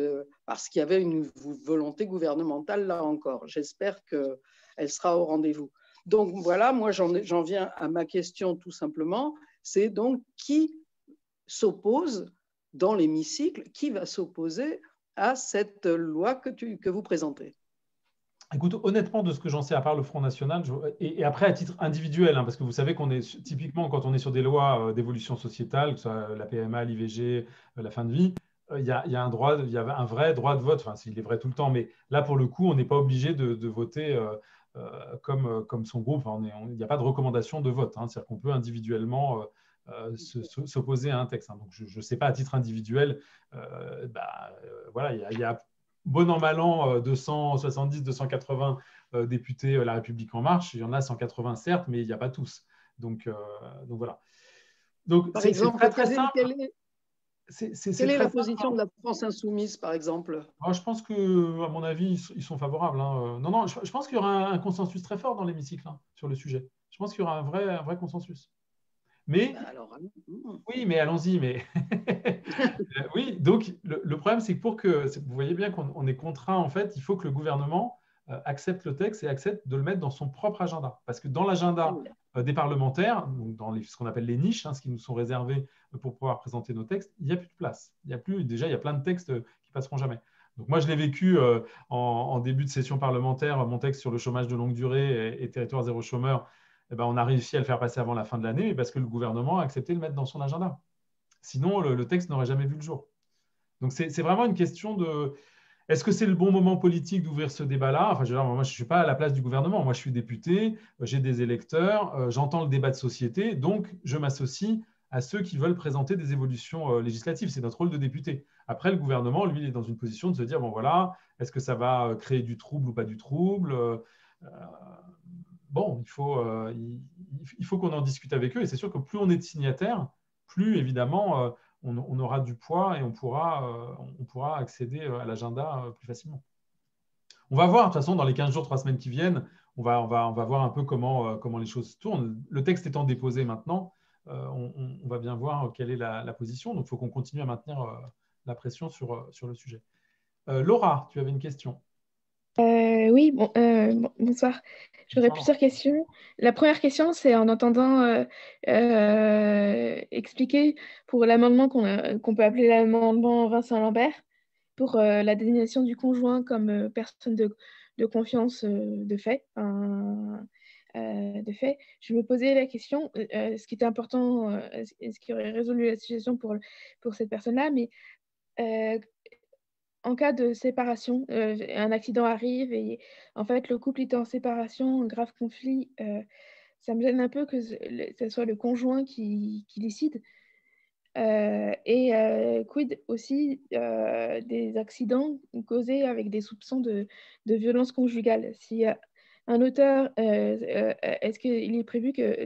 J: parce qu'il y avait une volonté gouvernementale là encore. J'espère qu'elle sera au rendez-vous. Donc voilà, moi j'en viens à ma question tout simplement. C'est donc qui s'oppose dans l'hémicycle, qui va s'opposer à cette loi que vous présentez?
C: Écoute, honnêtement, de ce que j'en sais, à part le Front National, et après à titre individuel, parce que vous savez qu'on est typiquement, quand on est sur des lois d'évolution sociétale, que ce soit la PMA, l'IVG, la fin de vie, il y a un vrai droit de vote, il est vrai tout le temps, mais là, pour le coup, on n'est pas obligé de voter comme son groupe. Il n'y a pas de recommandation de vote. C'est-à-dire qu'on peut individuellement s'opposer à un texte. Donc, je ne sais pas, à titre individuel, il y a bon an, mal an, 270, 280 députés La République En Marche. Il y en a 180, certes, mais il n'y a pas tous. Donc voilà. Donc,
J: par exemple,
C: très, très simple.
J: Quelle est la position de la France Insoumise, par exemple?
C: Je pense qu'à mon avis, ils sont favorables. Non, je pense qu'il y aura un consensus très fort dans l'hémicycle sur le sujet. Je pense qu'il y aura un vrai consensus. Mais, oui, mais allons-y. Mais oui, donc le problème, c'est que vous voyez bien qu'on est contraint, en fait, il faut que le gouvernement accepte le texte et accepte de le mettre dans son propre agenda. Parce que dans l'agenda des parlementaires, donc dans ce qu'on appelle les niches, ce qui nous sont réservés pour pouvoir présenter nos textes, il n'y a plus de place. Déjà, il y a plein de textes qui passeront jamais. Donc moi, je l'ai vécu en début de session parlementaire, mon texte sur le chômage de longue durée et territoire zéro chômeur, on a réussi à le faire passer avant la fin de l'année parce que le gouvernement a accepté de le mettre dans son agenda. Sinon, le texte n'aurait jamais vu le jour. Donc c'est vraiment une question de… Est-ce que c'est le bon moment politique d'ouvrir ce débat-là? Enfin, je veux dire, moi, je ne suis pas à la place du gouvernement. Moi, je suis député, j'ai des électeurs, j'entends le débat de société, donc je m'associe à ceux qui veulent présenter des évolutions législatives. C'est notre rôle de député. Après, le gouvernement, lui, il est dans une position de se dire, bon voilà, est-ce que ça va créer du trouble ou pas du trouble? Bon, il faut qu'on en discute avec eux. Et c'est sûr que plus on est de signataires, plus évidemment, on aura du poids et on pourra accéder à l'agenda plus facilement. On va voir, de toute façon, dans les 15 jours, 3 semaines qui viennent, on va voir un peu comment les choses tournent. Le texte étant déposé maintenant, on va bien voir quelle est la position. Donc, il faut qu'on continue à maintenir la pression sur le sujet. Laura, tu avais une question.
K: Oui, bonsoir. J'aurais plusieurs questions. La première question, c'est en entendant expliquer pour l'amendement qu'on peut appeler l'amendement Vincent Lambert, pour la désignation du conjoint comme personne de confiance de fait. Je me posais la question, ce qui était important, ce qui aurait résolu la situation pour cette personne-là, mais en cas de séparation, un accident arrive et en fait le couple est en séparation, un grave conflit, ça me gêne un peu que ce soit le conjoint qui décide. Quid aussi des accidents causés avec des soupçons de violence conjugale. Si un auteur, est-ce qu'il est prévu que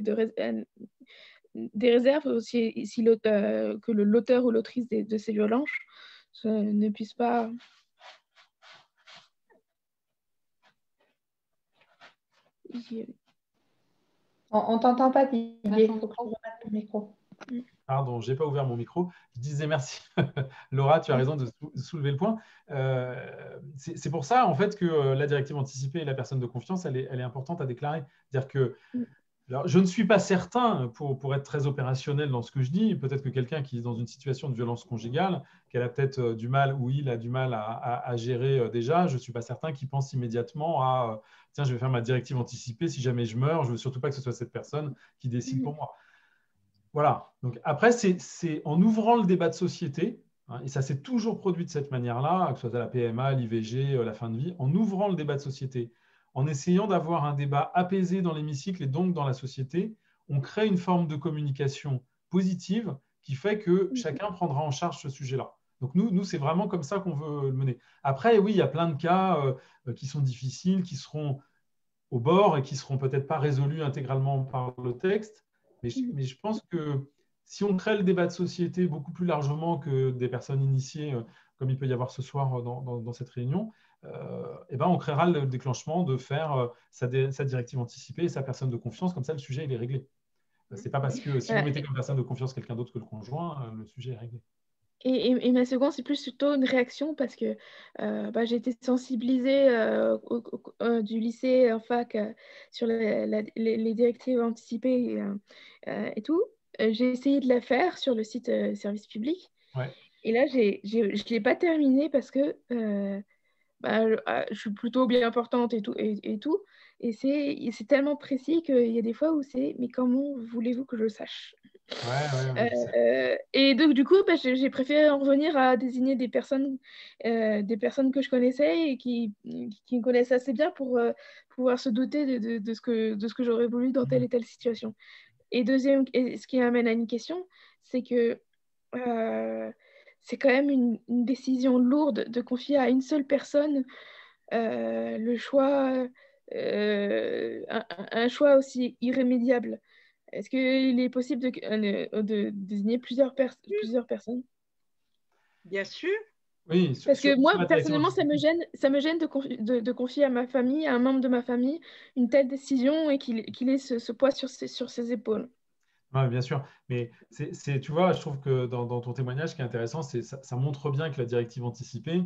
K: des réserves aussi, que l'auteur ou l'autrice de ces violences ne puisse pas...
L: On t'entend pas, Didier. Il faut que tu remettes ton micro.
C: Pardon, je n'ai pas ouvert mon micro. Je disais merci. Laura, tu as raison de soulever le point. C'est pour ça, en fait, que la directive anticipée et la personne de confiance, elle est importante à déclarer. C'est-à-dire que alors, je ne suis pas certain, pour être très opérationnel dans ce que je dis, peut-être que quelqu'un qui est dans une situation de violence conjugale, qu'elle a peut-être du mal ou il a du mal à gérer déjà, je ne suis pas certain qu'il pense immédiatement à tiens, je vais faire ma directive anticipée, si jamais je meurs, je ne veux surtout pas que ce soit cette personne qui décide pour moi. Voilà. Donc, après, c'est en ouvrant le débat de société, hein, et ça s'est toujours produit de cette manière-là, que ce soit à la PMA, l'IVG, la fin de vie, en ouvrant le débat de société, en essayant d'avoir un débat apaisé dans l'hémicycle et donc dans la société, on crée une forme de communication positive qui fait que chacun prendra en charge ce sujet-là. Donc nous c'est vraiment comme ça qu'on veut le mener. Après, oui, il y a plein de cas qui sont difficiles, qui seront au bord et qui ne seront peut-être pas résolus intégralement par le texte, mais je pense que si on crée le débat de société beaucoup plus largement que des personnes initiées, comme il peut y avoir ce soir dans cette réunion, on créera le déclenchement de faire sa directive anticipée et sa personne de confiance. Comme ça, le sujet il est réglé. Ce n'est pas parce que si vous mettez comme personne de confiance quelqu'un d'autre que le conjoint, le sujet est réglé.
K: Et ma seconde, c'est plutôt une réaction parce que j'ai été sensibilisée du lycée en fac sur les directives anticipées et tout. J'ai essayé de la faire sur le site service public.
C: Ouais.
K: Et là, je ne l'ai pas terminée parce que je suis plutôt bien importante et tout. Et c'est tellement précis qu'il y a des fois où c'est « mais comment voulez-vous que je le sache ?» Et donc, du coup, j'ai préféré en revenir à désigner des personnes que je connaissais et qui me connaissent assez bien pour pouvoir se douter de ce que j'aurais voulu dans telle et telle situation. Et ce qui m'amène à une question, c'est que c'est quand même une décision lourde de confier à une seule personne le choix, un choix aussi irrémédiable. Est-ce qu'il est possible de désigner plusieurs personnes?
I: Bien sûr.
C: Oui,
K: parce que moi, personnellement, ça me gêne de confier à ma famille, à un membre de ma famille, une telle décision et qu'il ait ce poids sur ses épaules.
C: Oui, bien sûr. Mais tu vois, je trouve que dans ton témoignage, ce qui est intéressant, ça montre bien que la directive anticipée,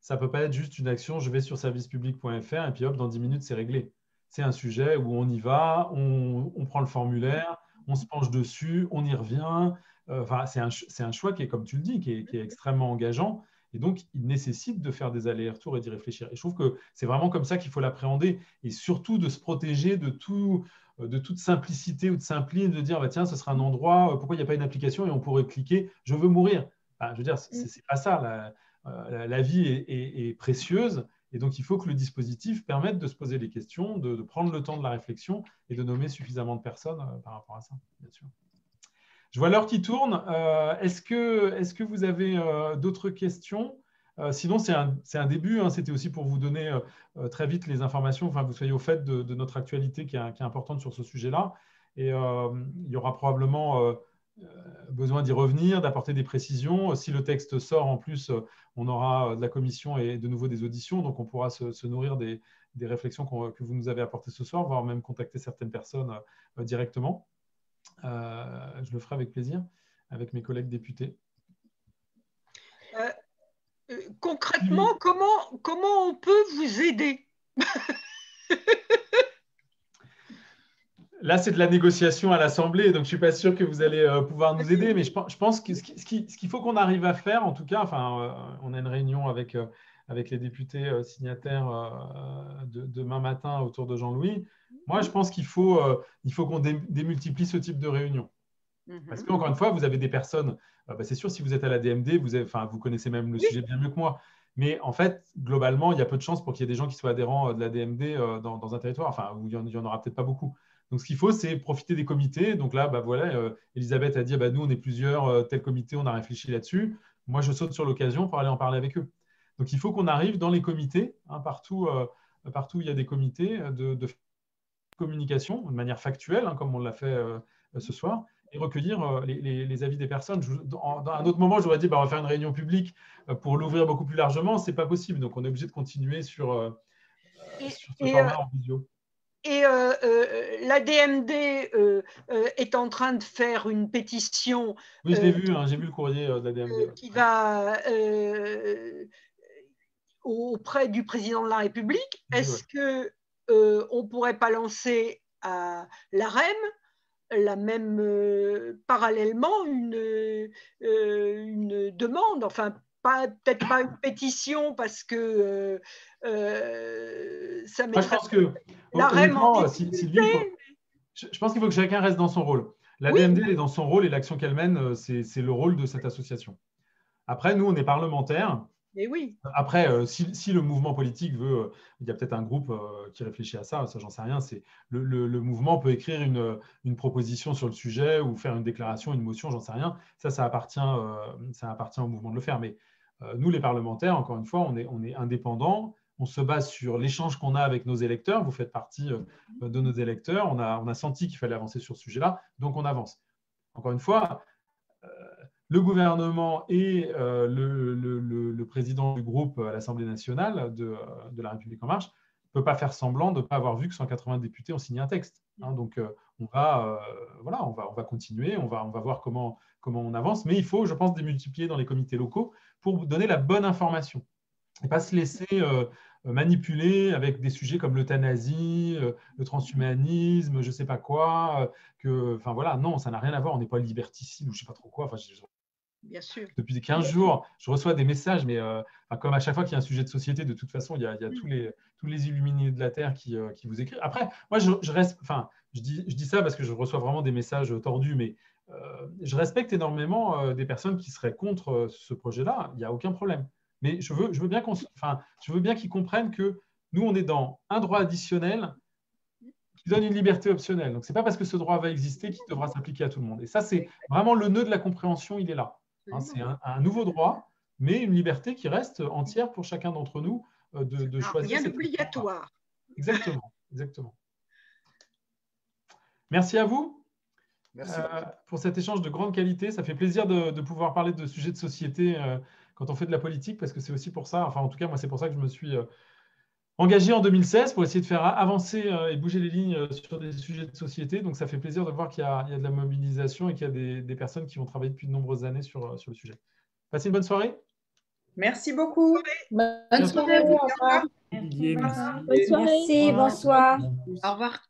C: ça ne peut pas être juste une action, je vais sur servicepublic.fr et puis hop, dans 10 minutes, c'est réglé. C'est un sujet où on y va, on prend le formulaire, on se penche dessus, on y revient. C'est un choix qui est, comme tu le dis, qui est extrêmement engageant. Et donc, il nécessite de faire des allers-retours et d'y réfléchir. Et je trouve que c'est vraiment comme ça qu'il faut l'appréhender. Et surtout de se protéger de toute simplicité ou de simplisme, de dire, tiens, ce sera un endroit, pourquoi il n'y a pas une application et on pourrait cliquer, je veux mourir. Je veux dire, c'est pas ça. la vie est précieuse. Et donc, il faut que le dispositif permette de se poser les questions, de prendre le temps de la réflexion et de nommer suffisamment de personnes par rapport à ça, bien sûr. Je vois l'heure qui tourne. Est-ce que vous avez d'autres questions? Sinon, c'est un début. Hein. C'était aussi pour vous donner très vite les informations, enfin, vous soyez au fait de notre actualité qui est importante sur ce sujet-là. Et il y aura probablement besoin d'y revenir, d'apporter des précisions. Si le texte sort, en plus, on aura de la commission et de nouveau des auditions, donc on pourra se nourrir des réflexions que vous nous avez apportées ce soir, voire même contacter certaines personnes directement. Je le ferai avec plaisir, avec mes collègues députés.
I: Concrètement, comment on peut vous aider?
C: Là, c'est de la négociation à l'Assemblée, donc je ne suis pas sûr que vous allez pouvoir nous aider, mais je pense que ce qu'il faut qu'on arrive à faire, en tout cas, enfin, on a une réunion avec les députés signataires demain matin autour de Jean-Louis. Moi, je pense qu'il faut qu'on démultiplie ce type de réunion. Parce qu'encore une fois, vous avez des personnes, c'est sûr, si vous êtes à la DMD, vous connaissez même le sujet bien mieux que moi. Mais en fait, globalement, il y a peu de chances pour qu'il y ait des gens qui soient adhérents de la DMD dans un territoire, enfin, où il n'y en aura peut-être pas beaucoup. Donc, ce qu'il faut, c'est profiter des comités. Donc là, voilà, Elisabeth a dit, nous, on est plusieurs, tel comité, on a réfléchi là-dessus. Moi, je saute sur l'occasion pour aller en parler avec eux. Donc, il faut qu'on arrive dans les comités, hein, partout où il y a des comités, de communication de manière factuelle, hein, comme on l'a fait ce soir, et recueillir les avis des personnes. Dans un autre moment, j'aurais dit, on va faire une réunion publique pour l'ouvrir beaucoup plus largement. Ce n'est pas possible. Donc, on est obligé de continuer sur ce format en visio.
I: Et la DMD est en train de faire une pétition.
C: Oui, je l'ai vu, j'ai vu le courrier de la DMD.
I: Qui va auprès du président de la République. Est-ce qu'on ne pourrait pas lancer à l'AREM parallèlement une demande, enfin, peut-être pas une pétition parce que ça mettrait l'AREM en difficulté.
C: Je pense qu'il faut que chacun reste dans son rôle. La DMD est dans son rôle et l'action qu'elle mène, c'est le rôle de cette association. Après, nous, on est parlementaires.
I: Et oui.
C: Après, si le mouvement politique veut, il y a peut-être un groupe qui réfléchit à ça, j'en sais rien. Le mouvement peut écrire une proposition sur le sujet ou faire une déclaration, une motion, j'en sais rien. Ça appartient au mouvement de le faire. Mais nous, les parlementaires, encore une fois, on est indépendants. On se base sur l'échange qu'on a avec nos électeurs. Vous faites partie de nos électeurs. On a senti qu'il fallait avancer sur ce sujet-là, donc on avance. Encore une fois, le gouvernement et le président du groupe à l'Assemblée nationale de La République En Marche ne peuvent pas faire semblant de ne pas avoir vu que 180 députés ont signé un texte. Hein, donc, on va continuer, on va voir comment on avance. Mais il faut, je pense, démultiplier dans les comités locaux pour donner la bonne information et pas se laisser manipuler avec des sujets comme l'euthanasie, le transhumanisme, je ne sais pas quoi. Non, ça n'a rien à voir. On n'est pas liberticide ou je ne sais pas trop quoi.
I: Bien sûr.
C: Depuis 15 jours, je reçois des messages, mais comme à chaque fois qu'il y a un sujet de société, de toute façon, il y a tous les illuminés de la Terre qui vous écrivent. Après, moi, je dis ça parce que je reçois vraiment des messages tordus, mais je respecte énormément des personnes qui seraient contre ce projet-là. Il n'y a aucun problème. Mais je veux bien qu'ils comprennent que nous, on est dans un droit additionnel qui donne une liberté optionnelle. Donc, ce n'est pas parce que ce droit va exister qu'il devra s'appliquer à tout le monde. Et ça, c'est vraiment le nœud de la compréhension, il est là. Hein, c'est un nouveau droit, mais une liberté qui reste entière pour chacun d'entre nous de choisir.
I: Rien d'obligatoire.
C: Exactement. Merci à vous.
D: Merci.
C: Pour cet échange de grande qualité. Ça fait plaisir de pouvoir parler de sujets de société quand on fait de la politique, parce que c'est aussi pour ça, enfin en tout cas, moi, c'est pour ça que je me suis engagé en 2016 pour essayer de faire avancer et bouger les lignes sur des sujets de société. Donc, ça fait plaisir de voir qu'il y a de la mobilisation et qu'il y a des personnes qui ont travaillé depuis de nombreuses années sur le sujet. Passez une bonne soirée.
L: Merci beaucoup.
K: Bonne soirée à vous. Au revoir.
B: Didier, merci.
K: Bonne soirée.
M: Merci, bonsoir.
I: Au revoir.